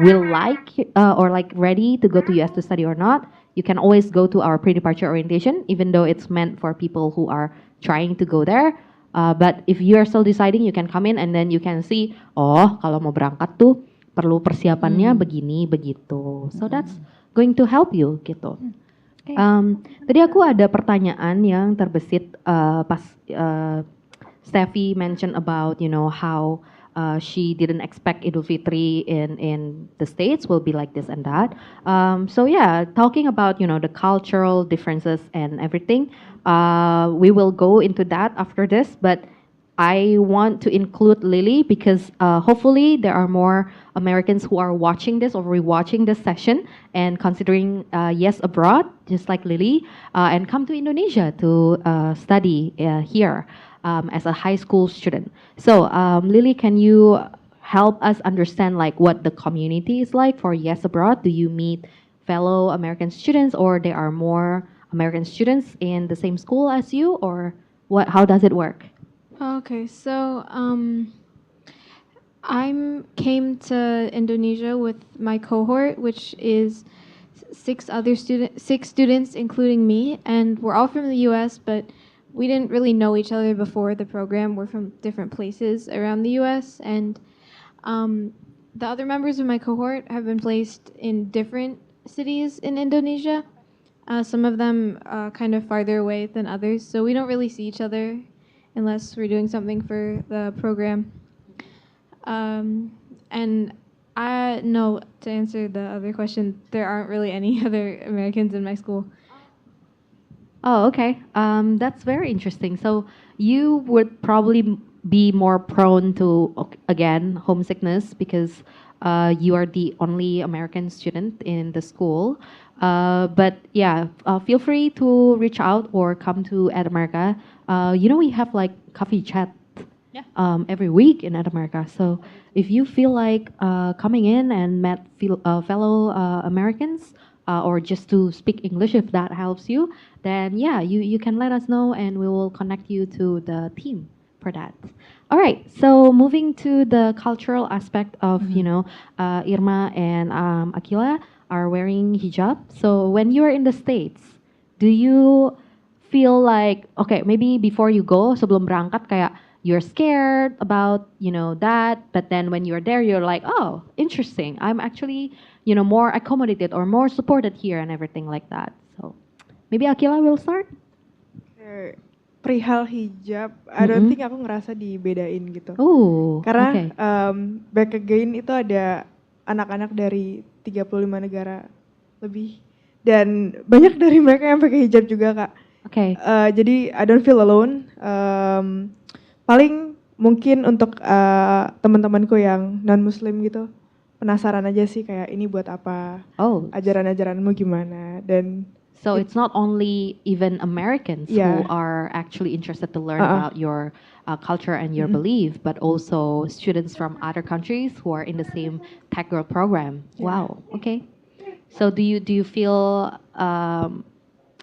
will like or like ready to go to US to study or not, you can always go to our pre-departure orientation, even though it's meant for people who are trying to go there. But if you're still deciding, you can come in and then you can see, oh kalau mau berangkat tuh perlu persiapannya begini begitu. So that's going to help you gitu. Tadi aku ada pertanyaan yang terbesit pas Steffi mentioned about, you know, how she didn't expect Idul Fitri in the States will be like this and that. So yeah, talking about, you know, the cultural differences and everything, we will go into that after this, but I want to include Lily because hopefully there are more Americans who are watching this or rewatching this session and considering yes abroad, just like Lily, and come to Indonesia to study here as a high school student. So Lily, can you help us understand like what the community is like for yes abroad? Do you meet fellow American students, or there are more American students in the same school as you, or what? How does it work? Okay, so I came to Indonesia with my cohort, which is six students, including me, and we're all from the U.S., but we didn't really know each other before the program. We're from different places around the U.S., and the other members of my cohort have been placed in different cities in Indonesia. Some of them kind of farther away than others, so we don't really see each other unless we're doing something for the program. And no, to answer the other question, there aren't really any other Americans in my school. Oh, okay. That's very interesting. So you would probably be more prone to, again, homesickness because you are the only American student in the school. But yeah, feel free to reach out or come to Ed America. We have like coffee chat every week in Ed America. So if you feel like coming in and met fellow Americans or just to speak English, if that helps you, then yeah, you can let us know and we will connect you to the team for that. All right, so moving to the cultural aspect of, Irma and Aqila are wearing hijab. So when you're in the States, do you feel like, okay, maybe before you go, sebelum berangkat kayak you're scared about, that, but then when you're there, you're like, oh, interesting. I'm actually, more accommodated or more supported here and everything like that. So maybe Aqila will start. Perihal hijab, I don't think aku ngerasa dibedain gitu. Okay. Karena back again itu ada anak-anak dari 35 negara lebih. Dan banyak dari mereka yang pakai hijab juga, Kak. Okay. Jadi I don't feel alone. Paling mungkin untuk teman-temanku yang non-muslim gitu, penasaran aja sih kayak ini buat apa, ajaran-ajaranmu gimana, dan so it's not only even Americans who are actually interested to learn about your culture and your belief, but also students from other countries who are in the same TechGirl program. Wow. Okay. So do you feel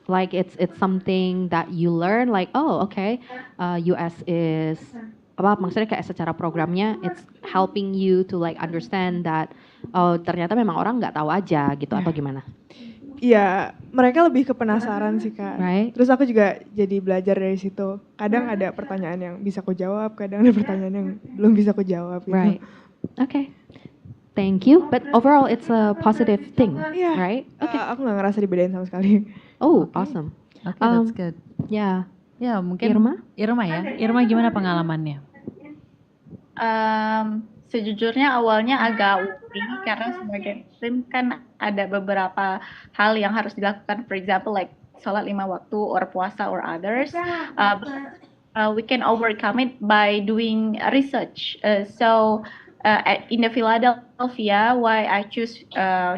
like it's something that you learn, like, oh, okay, US is maksudnya kayak secara programnya it's helping you to like understand that oh ternyata memang orang nggak tahu aja gitu atau gimana? Iya, mereka lebih ke penasaran sih, Kak. Right. Terus aku juga jadi belajar dari situ. Kadang ada pertanyaan yang bisa aku jawab, kadang ada pertanyaan yang belum bisa aku jawab gitu. Right. Okay. Thank you. But overall, it's a positive thing, right? Okay. Aku nggak ngerasa dibedain sama sekali. Oh, awesome. Okay, that's good. Yeah. Ya, mungkin Irma ya. Irma gimana pengalamannya? Sejujurnya awalnya agak worry karena sebagai muslim kan ada beberapa hal yang harus dilakukan, for example like sholat 5 waktu or puasa or others. We can overcome it by doing research. So in the Philadelphia, why I choose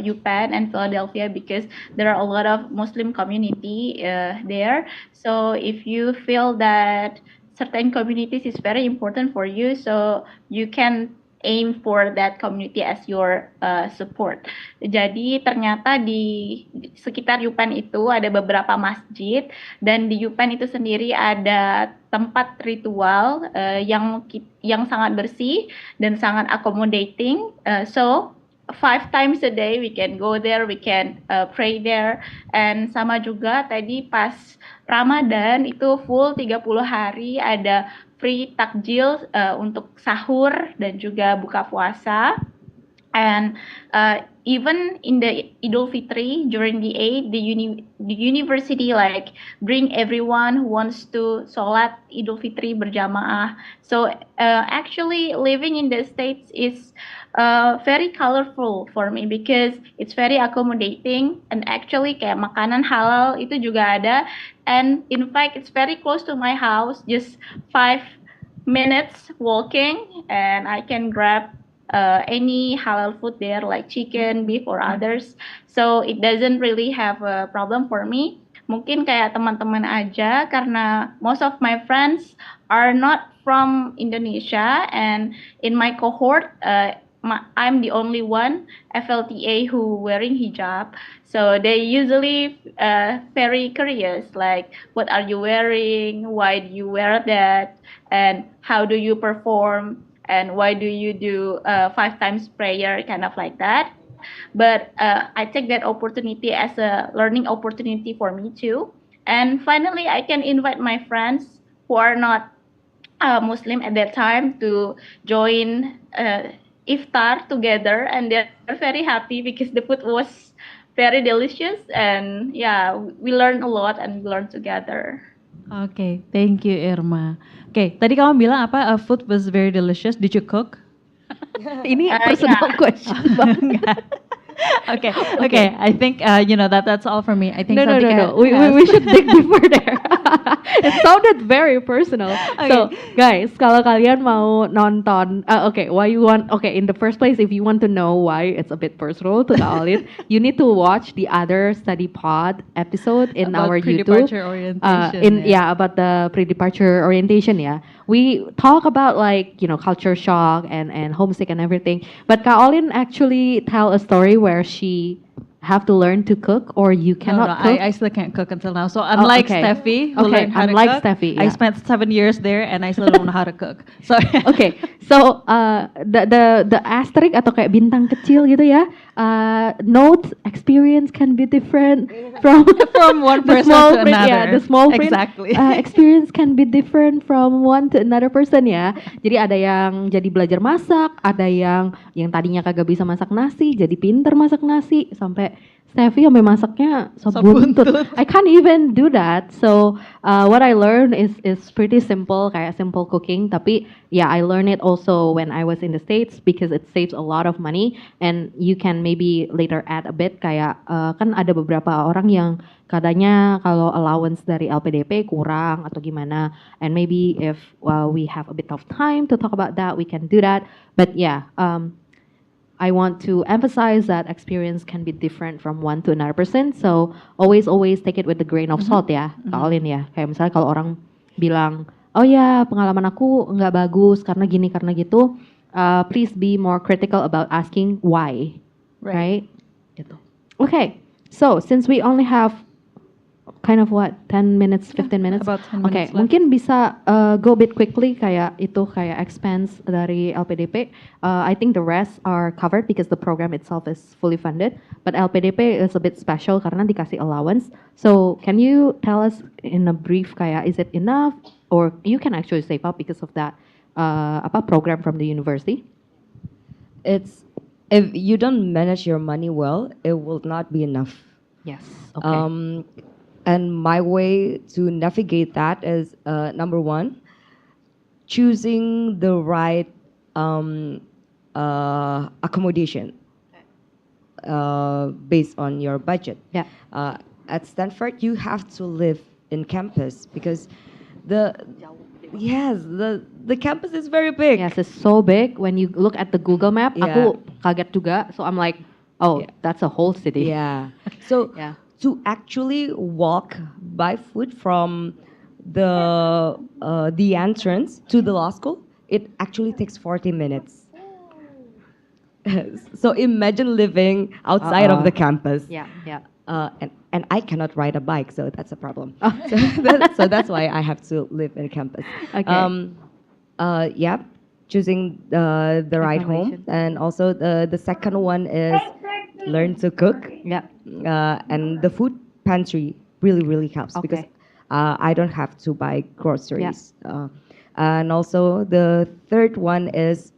UPenn and Philadelphia, because there are a lot of Muslim community there. So if you feel that certain communities is very important for you, so you can aim for that community as your support. Jadi ternyata di sekitar UPenn itu ada beberapa masjid, dan di UPenn itu sendiri ada tempat ritual yang sangat bersih dan sangat accommodating. So 5 times a day we can go there, we can pray there. And sama juga tadi pas Ramadan itu full 30 hari ada free takjil untuk sahur dan juga buka puasa. And even in the Idul Fitri during the Eid, the university like bring everyone who wants to sholat Idul Fitri berjamaah. So actually living in the States is very colorful for me because it's very accommodating, and actually kayak makanan halal itu juga ada, and in fact it's very close to my house, just 5 minutes walking, and I can grab any halal food there like chicken, beef or others. So it doesn't really have a problem for me. Mungkin kayak teman-teman aja karena most of my friends are not from Indonesia, and in my cohort I'm the only one FLTA who wearing hijab. So they usually very curious, like what are you wearing, why do you wear that, and how do you perform, and why do you do 5 times prayer, kind of like that. But I take that opportunity as a learning opportunity for me too. And finally, I can invite my friends who are not Muslim at that time to join iftar together, and they're very happy because the food was very delicious, and yeah, we learned a lot and we learned together. Okay, thank you Irma. Okay, tadi kamu bilang apa? Food was very delicious. Did you cook? Ini personal question banget. Okay. I think that's all from me. I think No. Santika We has- should dig deeper there. It sounded very personal. So, guys, kalau kalian mau nonton, why you want? Okay, in the first place, if you want to know why it's a bit personal to Kak Olin, you need to watch the other StudyPod episode in About our YouTube. pre-departure orientation, About the pre-departure orientation. Yeah, we talk about like culture shock and homesick and everything. But Kak Olin actually tell a story where she have to learn to cook, or you cannot cook. I still can't cook until now. So unlike okay. Steffi, who Okay, learned how unlike to cook, Steffi, I yeah. spent 7 years there and I still don't know how to cook. So Okay, so the asterisk atau kayak bintang kecil gitu ya. Note experience can be different from one the person small to print. another. Yeah, the small print. Exactly. Experience can be different from one to another person ya. Jadi ada yang jadi belajar masak, ada yang tadinya kagak bisa masak nasi, jadi pinter masak nasi, sampai Steffi sampai masaknya sop buntut. I can't even do that. So what I learned is pretty simple, kayak simple cooking. Tapi yeah, I learned it also when I was in the States because it saves a lot of money and you can maybe later add a bit. Kayak kan ada beberapa orang yang katanya kalau allowance dari LPDP kurang atau gimana. And maybe if we have a bit of time to talk about that, we can do that. But yeah. I want to emphasize that experience can be different from one to another person. So always take it with a grain of salt ya, Kak Olin ya. Kayak misalnya kalau orang bilang, oh ya pengalaman aku nggak bagus karena gini karena gitu, please be more critical about asking why, right? Gitu. Okay, so since we only have kind of 10 minutes, 15 minutes. About 10 minutes Okay, left. mungkin bisa go a bit quickly kayak expense dari LPDP. I think the rest are covered because the program itself is fully funded. But LPDP is a bit special karena dikasih allowance. So can you tell us in a brief kayak is it enough or you can actually save up because of that program from the university? It's if you don't manage your money well, it will not be enough. Yes. Okay. And my way to navigate that is number one, choosing the right accommodation based on your budget. Yeah. At Stanford, you have to live in campus because the campus is very big. Yes, it's so big. When you look at the Google map, Yeah. aku kaget juga. So I'm like, oh, that's a whole city. Yeah. So Yeah. to actually walk by foot from the entrance to the law school, it actually takes 40 minutes. So imagine living outside of the campus. Yeah. And I cannot ride a bike, so that's a problem. So that's why I have to live in campus. Okay. Choosing the right home, Accommodation. and also the second one is learn to cook. Yeah. And the food pantry really helps because Okay. I don't have to buy groceries. And also the third one is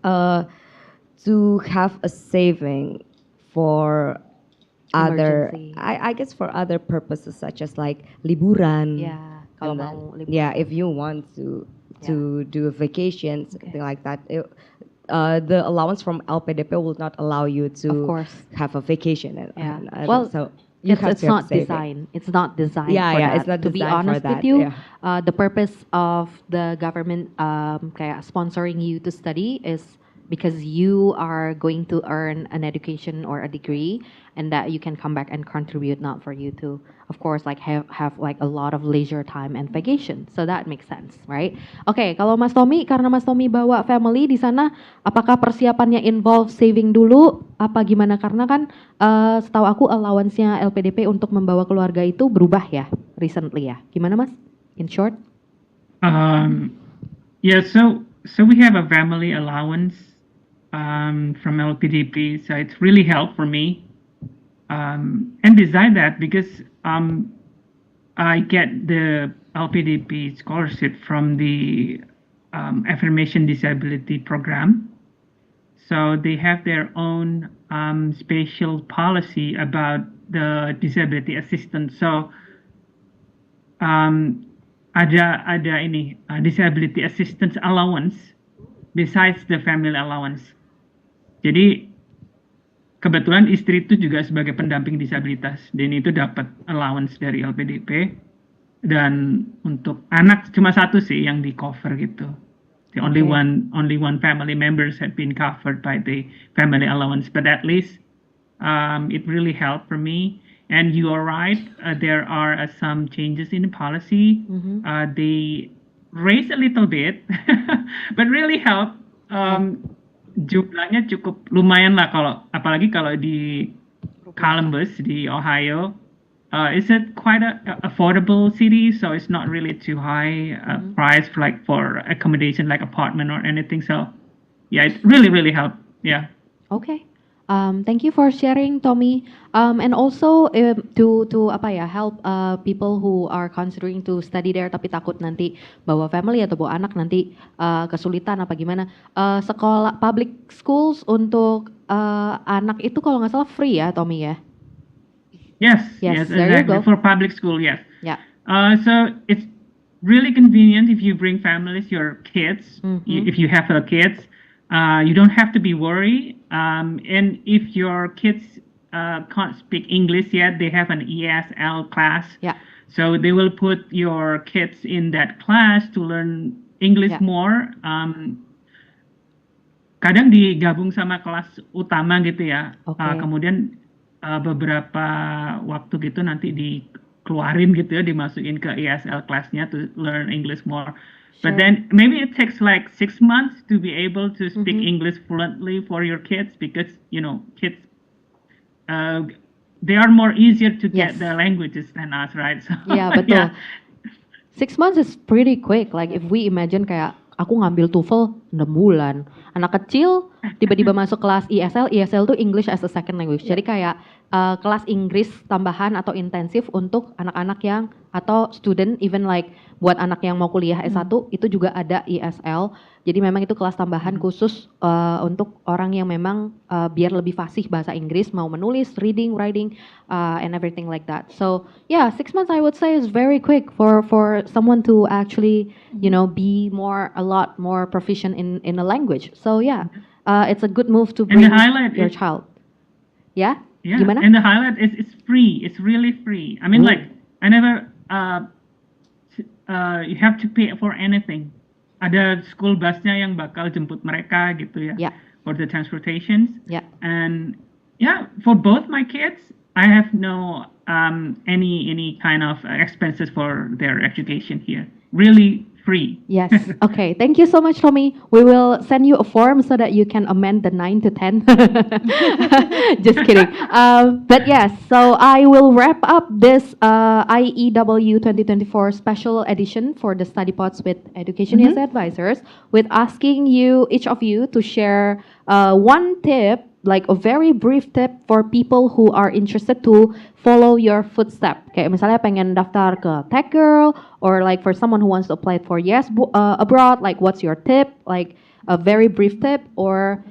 to have a saving for other, Emergency. I guess for other purposes such as like liburan. Yeah. Kalau And then, mau liburan. yeah, if you want to do a vacation, something like that. The allowance from LPDP will not allow you to Of course. have a vacation. Yeah. Well, so you it's, have it's to have not saving. designed. It's not designed. Yeah, for yeah, that. it's not To be designed for honest that, with you, yeah. the purpose of the government kayak sponsoring you to study is because you are going to earn an education or a degree, and that you can come back and contribute, not for you to, of course, like have like a lot of leisure time and vacation. So that makes sense, right? Oke, kalau Mas Tommy, karena Mas Tommy bawa family di sana, apakah persiapannya involve saving dulu? Apa gimana? Karena kan setahu aku allowance-nya LPDP untuk membawa keluarga itu berubah ya, recently ya. Gimana Mas? In short? Yeah, so we have a family allowance from LPDP, so it's really helped for me. And besides that, because I get the LPDP scholarship from the Affirmation Disability Program, so they have their own special policy about the disability assistance. So ada ini disability assistance allowance besides the family allowance. Jadi kebetulan istri itu juga sebagai pendamping disabilitas dan itu dapat allowance dari LPDP, dan untuk anak cuma satu sih yang di cover gitu. The only one family members had been covered by the family allowance, but at least it really helped for me. And you are right, there are some changes in the policy. They raise a little bit, but really help. Jumlahnya cukup lumayan lah, apalagi kalau di Columbus di Ohio. It's quite a affordable city, so it's not really too high price for accommodation like apartment or anything. So yeah, it really helped. Yeah. Okay. Thank you for sharing, Tommy. And also to help people who are considering to study there tapi takut nanti bawa family atau bawa anak nanti kesulitan apa gimana. Sekolah public schools untuk anak itu kalau nggak salah free ya, Tommy ya? Yes, there you exactly. go. For public school, yes. Yeah. So it's really convenient if you bring families, your kids. If you have kids, you don't have to be worried. And if your kids can't speak English yet, they have an ESL class. Yeah. So they will put your kids in that class to learn English more. Kadang digabung sama kelas utama gitu ya. Kemudian beberapa waktu gitu nanti dikeluarin gitu ya, dimasukin ke ESL kelasnya to learn English more. But then maybe it takes like 6 months to be able to speak English fluently for your kids, because kids they are more easier to get the languages than us, right? So, yeah, betul. 6 months is pretty quick. Like if we imagine kayak aku ngambil TOEFL 6 bulan. Anak kecil tiba-tiba masuk kelas ESL tuh English as a second language. Jadi kayak kelas Inggris tambahan atau intensif untuk anak-anak yang atau student, even like buat anak yang mau kuliah S1 itu juga ada ESL. Jadi memang itu kelas tambahan khusus untuk orang yang memang biar lebih fasih bahasa Inggris, mau menulis, reading, writing, and everything like that. So yeah, 6 months I would say is very quick for someone to actually be a lot more proficient in a language. So yeah, it's a good move to bring your child. Yeah. Yeah, Gimana? and the highlight is it's free. It's really free. I mean, like I never you have to pay for anything. Ada school busnya yang bakal jemput mereka gitu ya. Yeah. For the transportations. Yeah. And yeah, for both my kids, I have no any kind of expenses for their education here. Really free. Yes. Okay. Thank you so much, Tommy. We will send you a form so that you can amend the 9 to 10. Just kidding. But yes, so I will wrap up this IEW 2024 special edition for the StudyPods with Education as Advisors with asking each of you to share one tip, like a very brief tip for people who are interested to follow your footstep. Kayak misalnya pengen daftar ke TechGirl, or like for someone who wants to apply for abroad, like what's your tip? Like a very brief tip, or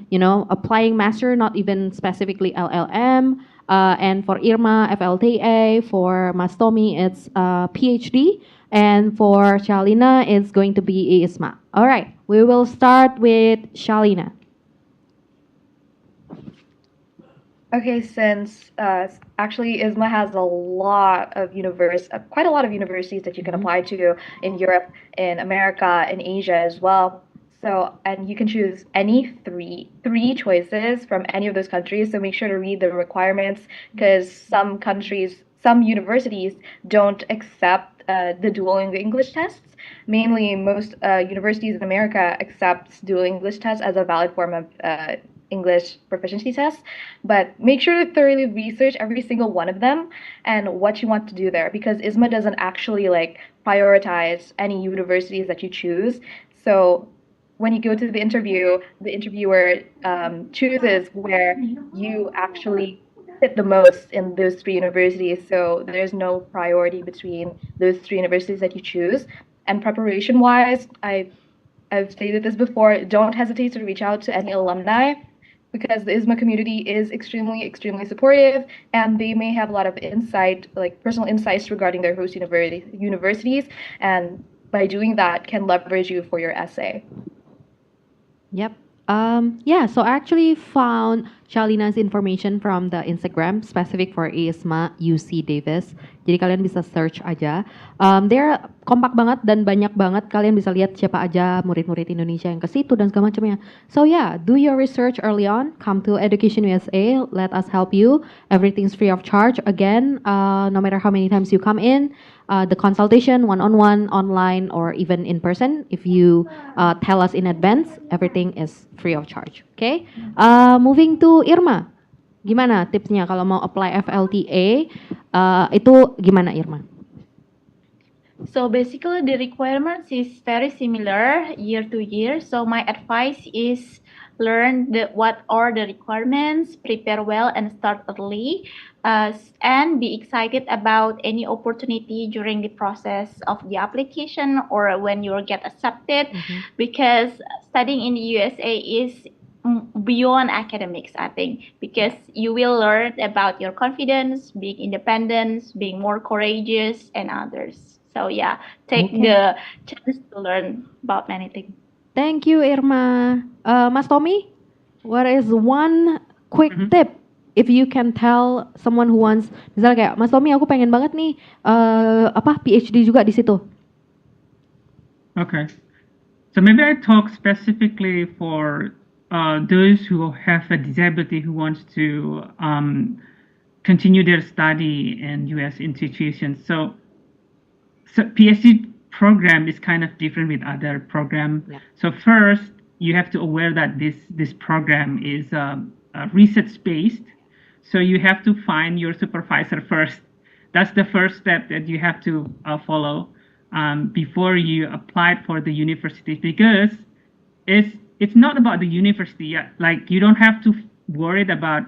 applying master, not even specifically LLM. And for Irma, FLTA. For Mas Tommy, it's PhD. And for Shalina, it's going to be ISMA. All right, we will start with Shalina. Okay, since actually ISMA has quite a lot of universities that you can apply to in Europe, in America, in Asia as well. So, and you can choose any three choices from any of those countries. So make sure to read the requirements, because some universities don't accept the dual English tests. Mainly, most universities in America accept dual English tests as a valid form of English proficiency test, but make sure to thoroughly research every single one of them and what you want to do there, because ISMA doesn't actually prioritize any universities that you choose. So when you go to the interview, the interviewer chooses where you actually fit the most in those 3 universities. So there's no priority between those 3 universities that you choose. And preparation wise, I've stated this before, don't hesitate to reach out to any alumni, because the ISMA community is extremely supportive, and they may have a lot of insight, like personal insights regarding their host universities, and by doing that can leverage you for your essay. Yep. Yeah, so I actually found Shalina's information from the Instagram specific for ISMA UC Davis. Jadi kalian bisa search aja. They're kompak banget dan banyak banget. Kalian bisa lihat siapa aja murid-murid Indonesia yang ke situ dan segala macamnya. So yeah, do your research early on. Come to Education USA. Let us help you. Everything's free of charge. Again, no matter how many times you come in, the consultation, one-on-one, online, or even in person, if you tell us in advance, everything is free of charge. Okay? Moving to Irma. Gimana tipsnya kalau mau apply FLTA? Itu gimana Irma? So basically the requirements is very similar year to year. So my advice is learn what are the requirements, prepare well and start early, and be excited about any opportunity during the process of the application or when you get accepted, because studying in the USA is beyond academics, I think, because you will learn about your confidence, being independent, being more courageous, and others. So yeah, take the chance to learn about many things. Thank you Irma. Mas Tommy, what is one quick tip if you can tell someone who wants, misalnya kayak Mas Tommy, aku pengen banget nih PhD juga di situ. Okay, so maybe I talk specifically for those who have a disability who wants to continue their study in U.S. institutions. So PhD program is kind of different with other program. Yeah. So first, you have to aware that this program is research based. So you have to find your supervisor first. That's the first step that you have to follow before you apply for the university, because it's not about the university yet. Like, you don't have to worry about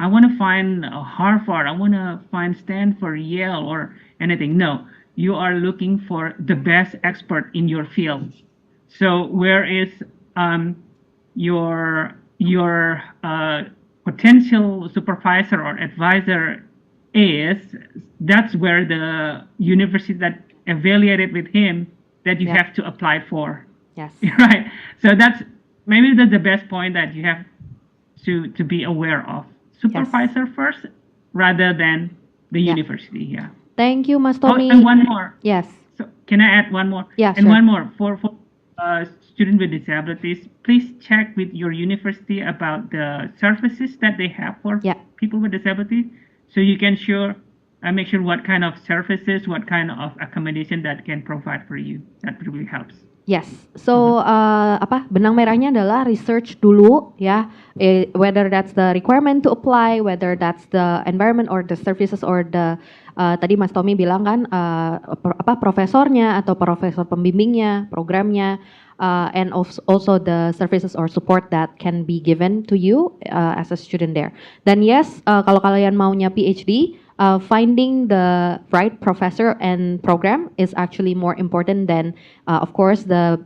I want to find Harvard, I want to find Stanford, Yale, or anything. No, you are looking for the best expert in your field. So where is your potential supervisor or advisor is, that's where the university that evaluated with him that you have to apply for. Yes. Right. So that's the best point that you have to be aware of. Supervisor first rather than the university. Yeah. Thank you, Mas Tommy. Oh, and one more. Yes. So can I add one more? Yeah, and sure. one more for students with disabilities. Please check with your university about the services that they have for people with disabilities, so you can make sure what kind of services, what kind of accommodation that can provide for you. That really helps. Yes, so benang merahnya adalah research dulu ya, whether that's the requirement to apply, whether that's the environment or the services or the tadi Mas Tommy bilang kan profesornya atau profesor pembimbingnya, programnya, and also the services or support that can be given to you as a student there. Dan yes, kalau kalian maunya PhD, finding the right professor and program is actually more important than, of course, the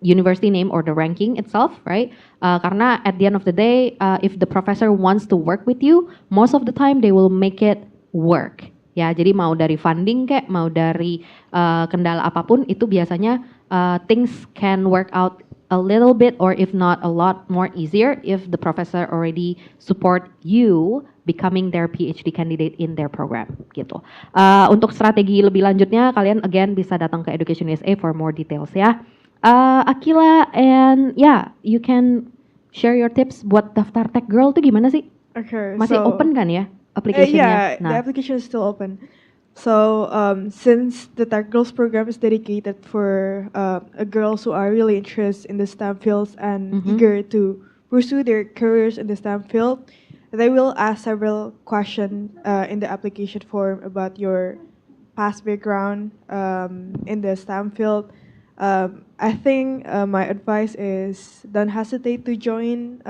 university name or the ranking itself, right? Karena at the end of the day, if the professor wants to work with you, most of the time they will make it work. Ya, jadi mau dari funding kayak, mau dari kendala apapun, itu biasanya things can work out a little bit or if not a lot more easier if the professor already support you becoming their PhD candidate in their program gitu. Untuk strategi lebih lanjutnya kalian again bisa datang ke Education USA for more details ya. Aqila, and you can share your tips buat daftar TechGirl tuh gimana sih? Okay, Masih so, open kan ya application-nya? the application is still open. So since the TechGirls program is dedicated for girls who are really interested in the STEM fields and eager to pursue their careers in the STEM field, they will ask several questions in the application form about your past background in the STEM field. I think my advice is don't hesitate to join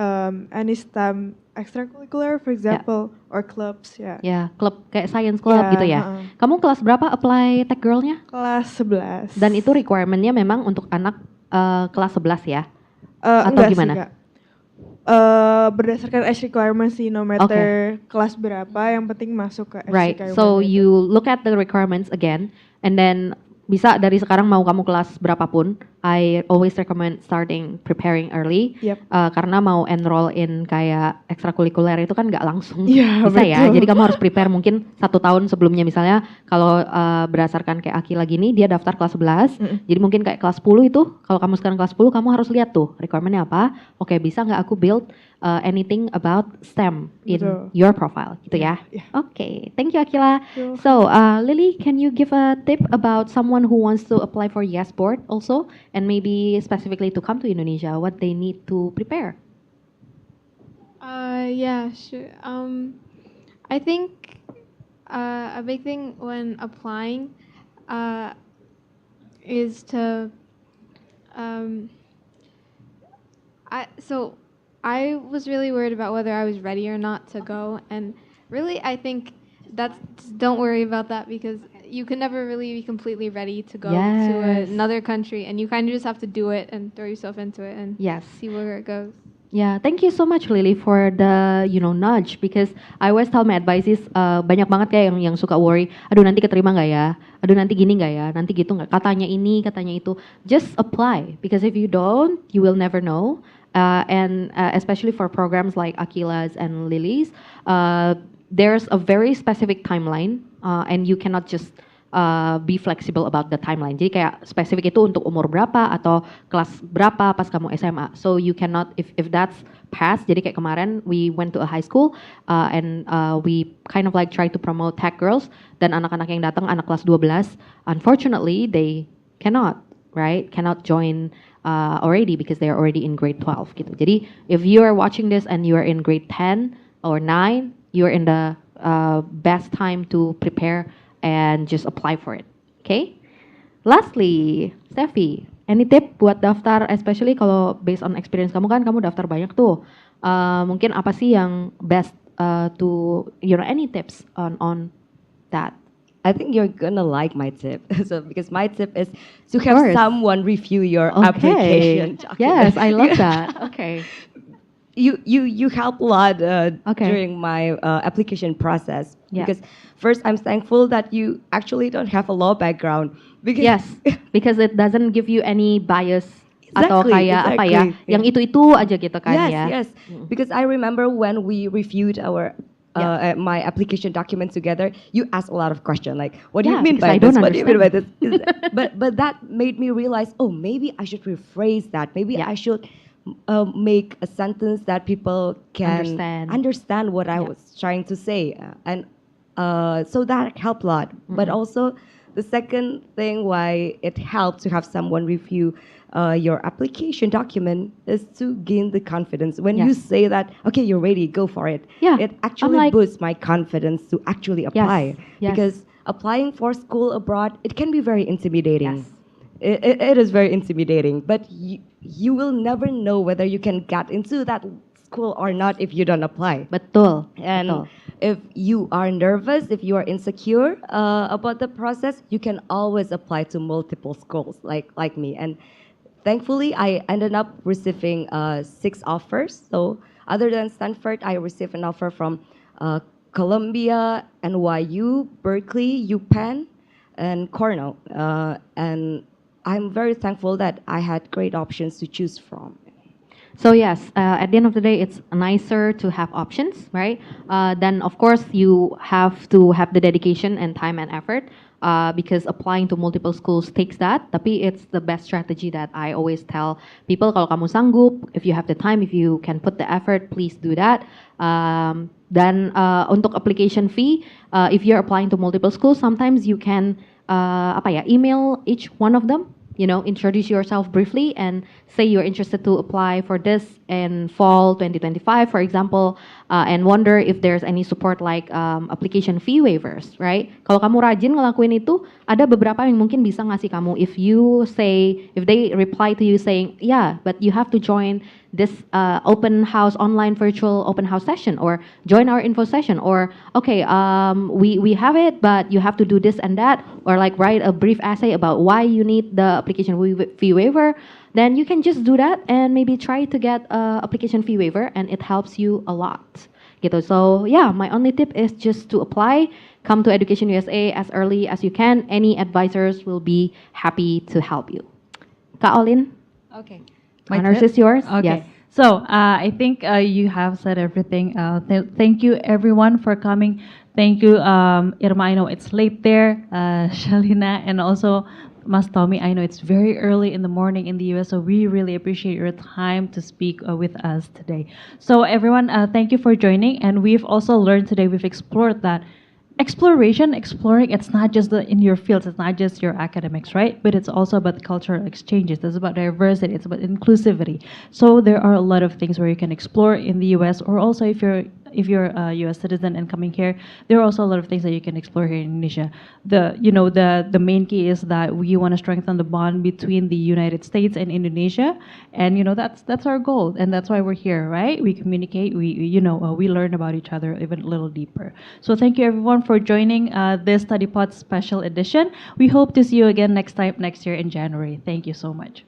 any STEM extracurricular, for example, or clubs. Ya, klub kayak science club gitu ya. Kamu kelas berapa apply TechGirl-nya? Kelas 11. Dan itu requirement-nya memang untuk anak kelas 11 ya? Atau Enggak gimana? Sih, berdasarkan age requirement sih, no matter kelas berapa, yang penting masuk ke age Right, requirement. so you look at the requirements again, and then bisa dari sekarang mau kamu kelas berapapun, I always recommend starting preparing early. Yep. Karena mau enroll in kayak ekstrakurikuler itu kan nggak langsung Iya, bisa ya. betul. Jadi kamu harus prepare mungkin 1 tahun sebelumnya, misalnya kalau berdasarkan kayak Aqila gini, dia daftar kelas 11. Jadi mungkin kayak kelas 10 itu, kalau kamu sekarang kelas 10 kamu harus lihat tuh requirementnya apa. Oke, bisa nggak aku build anything about STEM in Betul. your profile gitu ya. Yeah. Oke, thank you Aqila. You're So Lily, can you give a tip about someone who wants to apply for Yes Board also, and maybe specifically to come to Indonesia, what they need to prepare? Yeah, sure. I think a big thing when applying is to I was really worried about whether I was ready or not to go, and really I think don't worry about that, because you can never really be completely ready to go Yes. to another country, and you kind of just have to do it and throw yourself into it and Yes. see where it goes. Yeah, thank you so much Lily for the nudge, because I always tell my advices, banyak banget kayak yang suka worry, aduh nanti keterima nggak ya, aduh nanti gini nggak ya, nanti gitu nggak, katanya ini katanya itu. Just apply, because if you don't, you will never know. And especially for programs like Aqila's and Lily's, there's a very specific timeline, and you cannot just be flexible about the timeline. Jadi kayak spesifik itu untuk umur berapa atau kelas berapa pas kamu SMA. So you cannot, if that's past. Jadi kayak kemarin we went to a high school and we kind of like try to promote TechGirls, dan anak-anak yang datang anak kelas 12, unfortunately they cannot join already because they are already in grade 12 gitu. Jadi if you are watching this and you are in grade 10 or 9, you're in the best time to prepare and just apply for it. Okay? Lastly, Steffi, any tip buat daftar, especially kalau based on experience kamu kan, kamu daftar banyak tuh. Mungkin apa sih yang best to, any tips on that? I think you're gonna like my tip. So because my tip is to have someone review your application. Yes, I love that. Okay. You help a lot during my application process. Yeah. Because first, I'm thankful that you actually don't have a law background. Because Yes, because it doesn't give you any bias atau kayak apa ya, yang itu aja gitu kan ya. Yes. Because I remember when we reviewed our my application document together, you asked a lot of questions like, what do you mean by this? What do you mean by this? But that made me realize, oh, maybe I should rephrase that. Maybe I should make a sentence that people can understand what I was trying to say. And so that helped a lot. But also, the second thing why it helped to have someone review your application document is to gain the confidence. When you say that, okay, you're ready, go for it. Yeah. It actually boosts my confidence to actually apply. Yes. Because applying for school abroad, it can be very intimidating. Yes. It is very intimidating. But you will never know whether you can get into that school or not if you don't apply. Betul. And if you are nervous, if you are insecure about the process, you can always apply to multiple schools like me. And thankfully, I ended up receiving 6 offers. So other than Stanford, I received an offer from Columbia, NYU, Berkeley, UPenn, and Cornell. And I'm very thankful that I had great options to choose from. So yes, at the end of the day, it's nicer to have options, right? Then of course you have to have the dedication and time and effort, because applying to multiple schools takes that. Tapi it's the best strategy that I always tell people. Kalau kamu sanggup, if you have the time, if you can put the effort, please do that. Dan untuk application fee, if you're applying to multiple schools, sometimes you can email each one of them. Introduce yourself briefly and say you're interested to apply for this in fall 2025, for example, and wonder if there's any support like application fee waivers, right? Kalau kamu rajin ngelakuin itu, ada beberapa yang mungkin bisa ngasih kamu. If they reply to you saying, yeah, but you have to join this online virtual open house session, or join our info session, or okay, we have it, but you have to do this and that, or like write a brief essay about why you need the application fee waiver, then you can just do that and maybe try to get application fee waiver, and it helps you a lot. gitu. So yeah, my only tip is just to apply. Come to Education USA as early as you can. Any advisors will be happy to help you. Kak Olin, Okay. honors tip? is yours. Okay. Yes. So I think you have said everything. Thank you everyone for coming. Thank you, Irma. I know it's late there, Shalina, and also Mas Tommy. I know it's very early in the morning in the US, so we really appreciate your time to speak with us today. So everyone, thank you for joining, and we've also learned today. We've explored that exploring, it's not just in your fields, it's not just your academics, right? But it's also about cultural exchanges, it's about diversity, it's about inclusivity. So there are a lot of things where you can explore in the US, or also if you're a US citizen and coming here, there are also a lot of things that you can explore here in Indonesia. The main key is that we want to strengthen the bond between the United States and Indonesia, and that's our goal, and that's why we're here, right? We communicate, we learn about each other even a little deeper. So thank you everyone for joining this StudyPods special edition. We hope to see you again next year in January. Thank you so much.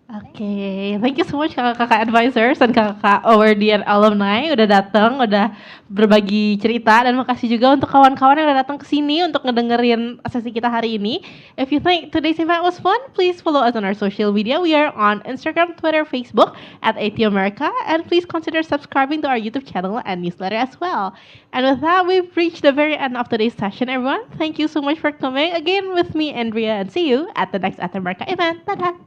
Oke, thank you so much kakak-kakak advisors dan kakak awardee dan alumni udah datang, udah berbagi cerita, dan makasih juga untuk kawan-kawan yang udah datang ke sini untuk ngedengerin sesi kita hari ini. If you think today's event was fun, please follow us on our social media. We are on Instagram, Twitter, Facebook at AT America, and please consider subscribing to our YouTube channel and newsletter as well. And with that, we've reached the very end of today's session, everyone. Thank you so much for coming again with me, Andrea, and see you at the next AT America event. Dadah!